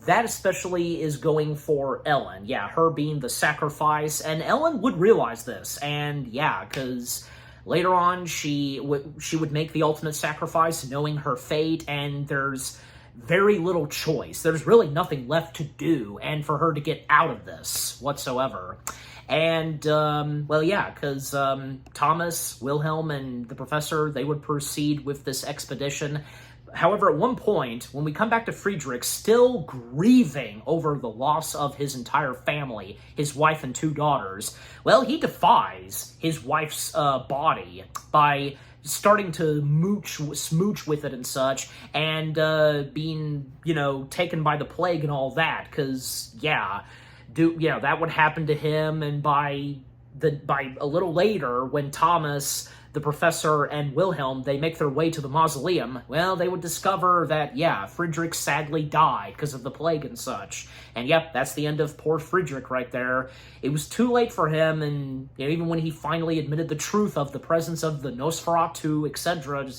that especially is going for Ellen. Yeah, her being the sacrifice. And Ellen would realize this. And yeah, because later on she would make the ultimate sacrifice knowing her fate, and there's very little choice. There's really nothing left to do, and for her to get out of this whatsoever. And, well, yeah, because Thomas, Wilhelm, and the professor, they would proceed with this expedition. However, at one point, when we come back to Friedrich, still grieving over the loss of his entire family, his wife and 2 daughters, well, he defies his wife's body by starting to smooch with it and such, and being, taken by the plague and all that, because, that would happen to him, and by a little later, when Thomas, the professor, and Wilhelm, they make their way to the mausoleum, well, they would discover that, Friedrich sadly died because of the plague and such. And yep, that's the end of poor Friedrich right there. It was too late for him, and even when he finally admitted the truth of the presence of the Nosferatu, etc.,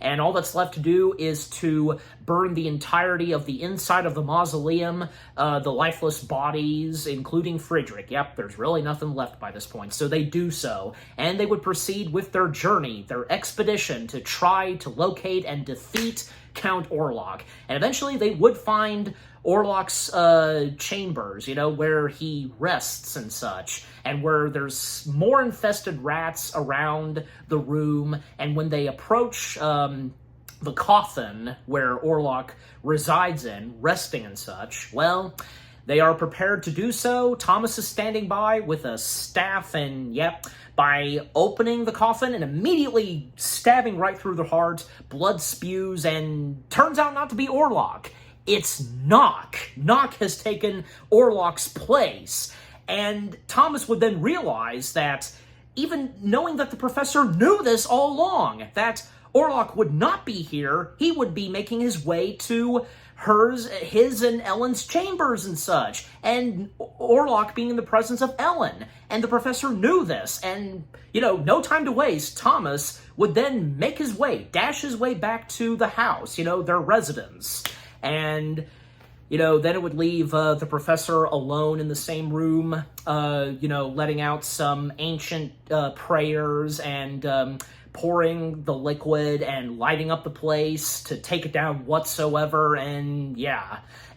and all that's left to do is to burn the entirety of the inside of the mausoleum, the lifeless bodies, including Friedrich. Yep, there's really nothing left by this point. So they do so, and they would proceed with their journey, their expedition, to try to locate and defeat Count Orlok. And eventually they would find Orlok's chambers, where he rests and such, and where there's more infested rats around the room. And when they approach the coffin where Orlok resides in, resting and such, well, they are prepared to do so. Thomas is standing by with a staff, and by opening the coffin and immediately stabbing right through the heart, blood spews, and turns out not to be Orlok. It's Nock. Nock has taken Orlok's place. And Thomas would then realize that, even knowing that the professor knew this all along, that Orlok would not be here, he would be making his way to his and Ellen's chambers and such, and Orlok being in the presence of Ellen. And the professor knew this, and, no time to waste, Thomas would then dash his way back to the house, their residence. And, then it would leave the professor alone in the same room, letting out some ancient prayers and pouring the liquid and lighting up the place to take it down whatsoever. And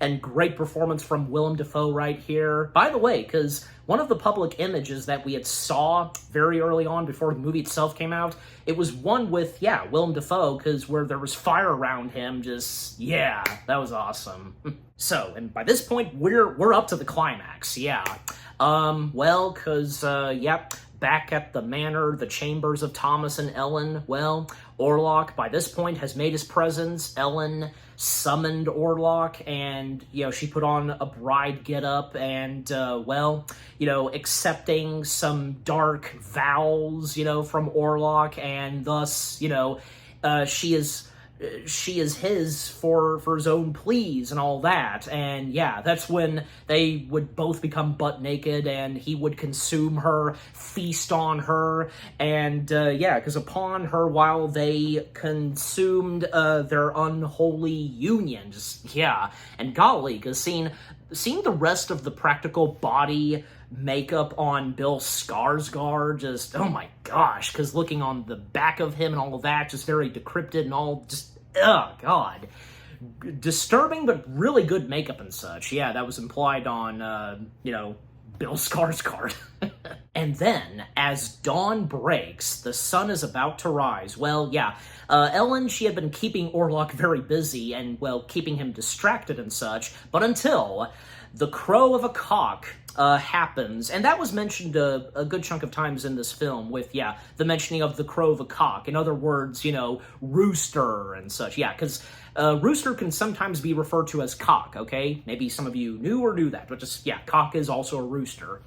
and great performance from Willem Dafoe right here. By the way, because one of the public images that we had saw very early on before the movie itself came out, it was one with, Willem Dafoe, because where there was fire around him, that was awesome. So, and by this point, we're up to the climax, back at the manor, the chambers of Thomas and Ellen, well, Orlok, by this point, has made his presence. Ellen summoned Orlok, and, she put on a bride getup and, accepting some dark vows, from Orlok, and thus, she is his for his own pleas and all that. And that's when they would both become butt naked, and he would consume her, feast on her, and because upon her, while they consumed their unholy union, and golly, because seeing the rest of the practical body makeup on Bill Skarsgård, just, oh my gosh, because looking on the back of him and all of that, just very decrepit and all, just, oh god. Disturbing, but really good makeup and such. Yeah, that was implied on, Bill Skarsgård. And then, as dawn breaks, the sun is about to rise. Well, yeah, Ellen, she had been keeping Orlok very busy and, well, keeping him distracted and such, but until the crow of a cock happens, and that was mentioned a good chunk of times in this film with, yeah, the mentioning of the crow of a cock. In other words, rooster and such. Yeah, because rooster can sometimes be referred to as cock, okay? Maybe some of you knew that, but just, yeah, cock is also a rooster.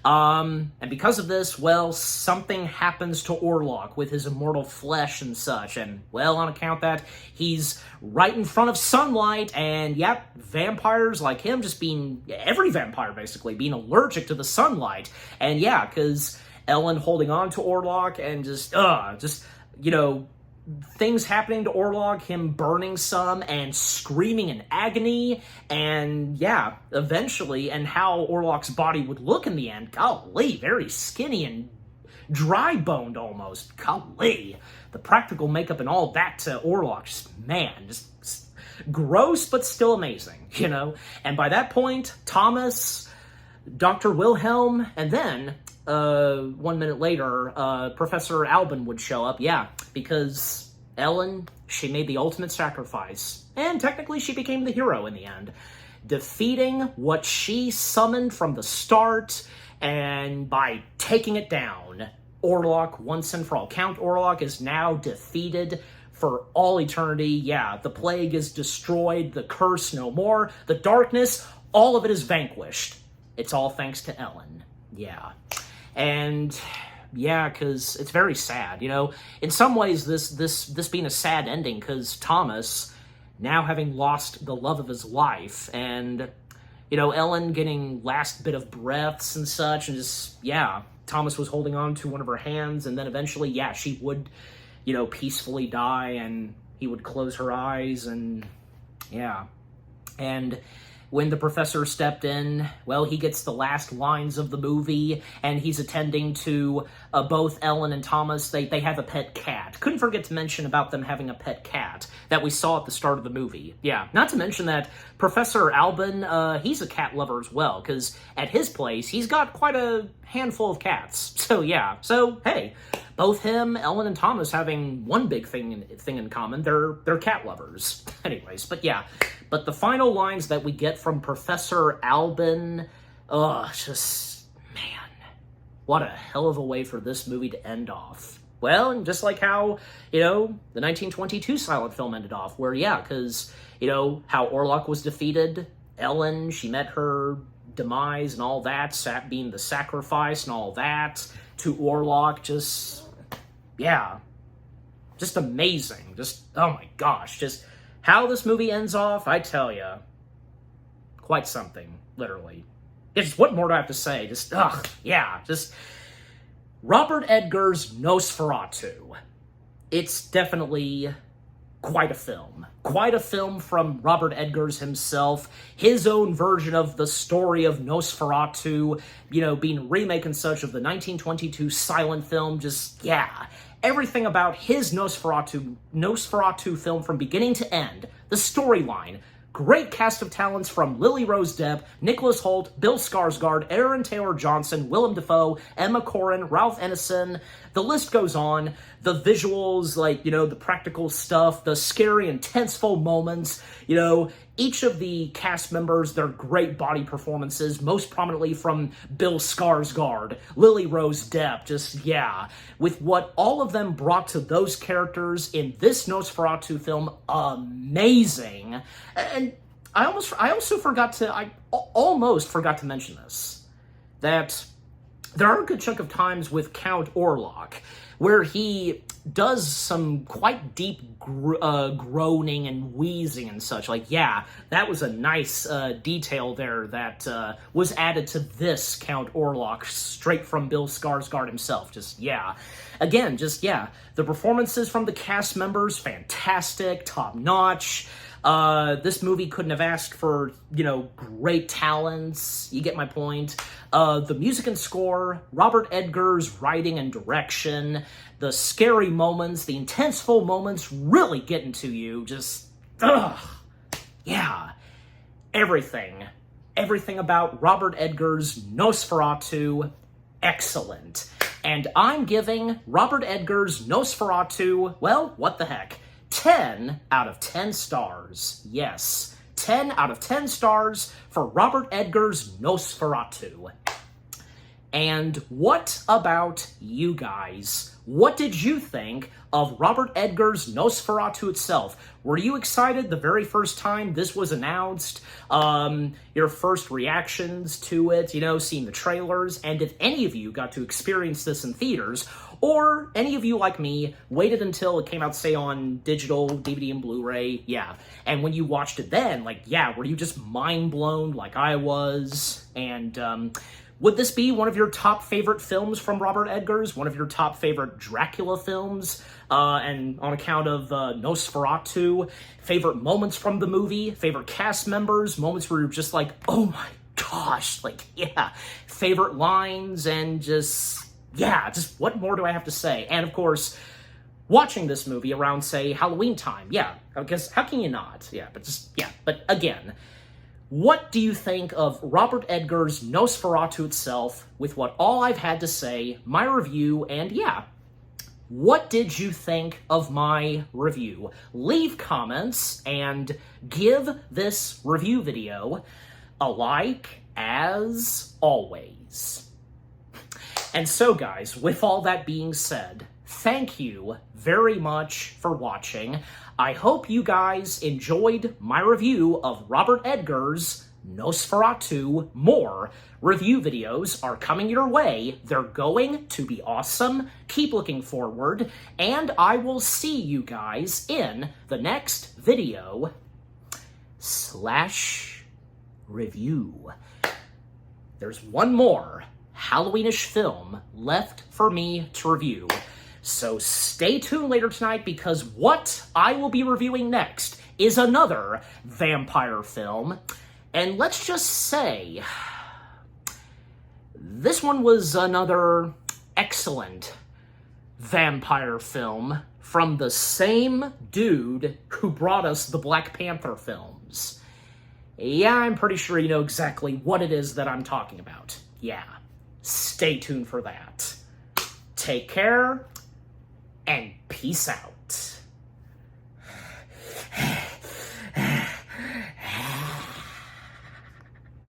And because of this, well, something happens to Orlok with his immortal flesh and such, and, well, on account of that, he's right in front of sunlight, and, yep, vampires like him just being, every vampire basically, being allergic to the sunlight, and yeah, because Ellen holding on to Orlok and just, things happening to Orlok, him burning some and screaming in agony, and yeah, eventually, and how Orlok's body would look in the end, golly, very skinny and dry-boned almost, golly, the practical makeup and all that to Orlok, just gross, but still amazing, and by that point, Thomas, Dr. Wilhelm, and then 1 minute later, Professor Albin would show up, yeah, because Ellen, she made the ultimate sacrifice, and technically she became the hero in the end, defeating what she summoned from the start, and by taking it down, Orlok, once and for all. Count Orlok is now defeated for all eternity. Yeah, the plague is destroyed, the curse no more, the darkness, all of it is vanquished. It's all thanks to Ellen. Yeah. And yeah, because it's very sad, In some ways, this being a sad ending, because Thomas, now having lost the love of his life, and, Ellen getting last bit of breaths and such, and just, yeah, Thomas was holding on to one of her hands, and then eventually, yeah, she would, peacefully die, and he would close her eyes, and, yeah. And when the professor stepped in, well, he gets the last lines of the movie, and he's attending to both Ellen and Thomas. They have a pet cat. Couldn't forget to mention about them having a pet cat that we saw at the start of the movie. Yeah, not to mention that Professor Albin, he's a cat lover as well, because at his place, he's got quite a handful of cats. So, yeah. So, hey, both him, Ellen, and Thomas having one big thing in common. They're cat lovers. Anyways, but yeah. But the final lines that we get from Professor Albin, just, man, what a hell of a way for this movie to end off. Well, and just like how, the 1922 silent film ended off, where, yeah, because, how Orlok was defeated, Ellen, she met her demise and all that, being the sacrifice and all that, to Orlok, just, yeah, just amazing. Just, oh my gosh, just how this movie ends off, I tell ya, quite something, literally. It's, what more do I have to say? Just, yeah, just Robert Edgar's Nosferatu. It's definitely quite a film. Quite a film from Robert Edgar's himself, his own version of the story of Nosferatu, being a remake and such of the 1922 silent film, just, yeah. Everything about his Nosferatu film from beginning to end, the storyline, great cast of talents from Lily Rose Depp, Nicholas Hoult, Bill Skarsgård, Aaron Taylor Johnson, Willem Dafoe, Emma Corrin, Ralph Ineson, the list goes on. The visuals, the practical stuff, the scary, intenseful moments, each of the cast members, their great body performances, most prominently from Bill Skarsgård, Lily Rose Depp, just, yeah, with what all of them brought to those characters in this Nosferatu film, amazing. And I almost forgot to mention this, that there are a good chunk of times with Count Orlok where he does some quite deep groaning and wheezing and such. Yeah, that was a nice detail there that was added to this Count Orlok straight from Bill Skarsgård himself. Just, yeah. Again, just, yeah. The performances from the cast members, fantastic, top-notch. This movie couldn't have asked for, great talents. You get my point. The music and score, Robert Edgar's writing and direction, the scary moments, the intenseful moments really getting to you. Just, yeah. Everything about Robert Edgar's Nosferatu, excellent. And I'm giving Robert Edgar's Nosferatu, well, what the heck, 10 out of 10 stars. Yes, 10 out of 10 stars for Robert Edgar's Nosferatu. And what about you guys? What did you think of Robert Edgar's Nosferatu itself? Were you excited the very first time this was announced? Your first reactions to it, seeing the trailers, and if any of you got to experience this in theaters, or any of you like me waited until it came out, say, on digital, DVD and Blu-ray, yeah, and when you watched it then, were you just mind blown like I was? And, would this be one of your top favorite films from Robert Edgar's? One of your top favorite Dracula films? And on account of Nosferatu, favorite moments from the movie, favorite cast members, moments where you're just like, oh my gosh, favorite lines, and just what more do I have to say? And of course, watching this movie around, say, Halloween time, because how can you not? But again, what do you think of Robert Edgar's Nosferatu itself, with what all I've had to say, my review, and what did you think of my review? Leave comments and give this review video a like, as always. And so, guys, with all that being said, thank you very much for watching. I hope you guys enjoyed my review of Robert Edgar's Nosferatu. More review videos are coming your way. They're going to be awesome. Keep looking forward, and I will see you guys in the next video / review. There's one more Halloweenish film left for me to review. So stay tuned later tonight, because what I will be reviewing next is another vampire film. And let's just say, this one was another excellent vampire film from the same dude who brought us the Black Panther films. Yeah, I'm pretty sure you know exactly what it is that I'm talking about. Yeah, stay tuned for that. Take care, and peace out.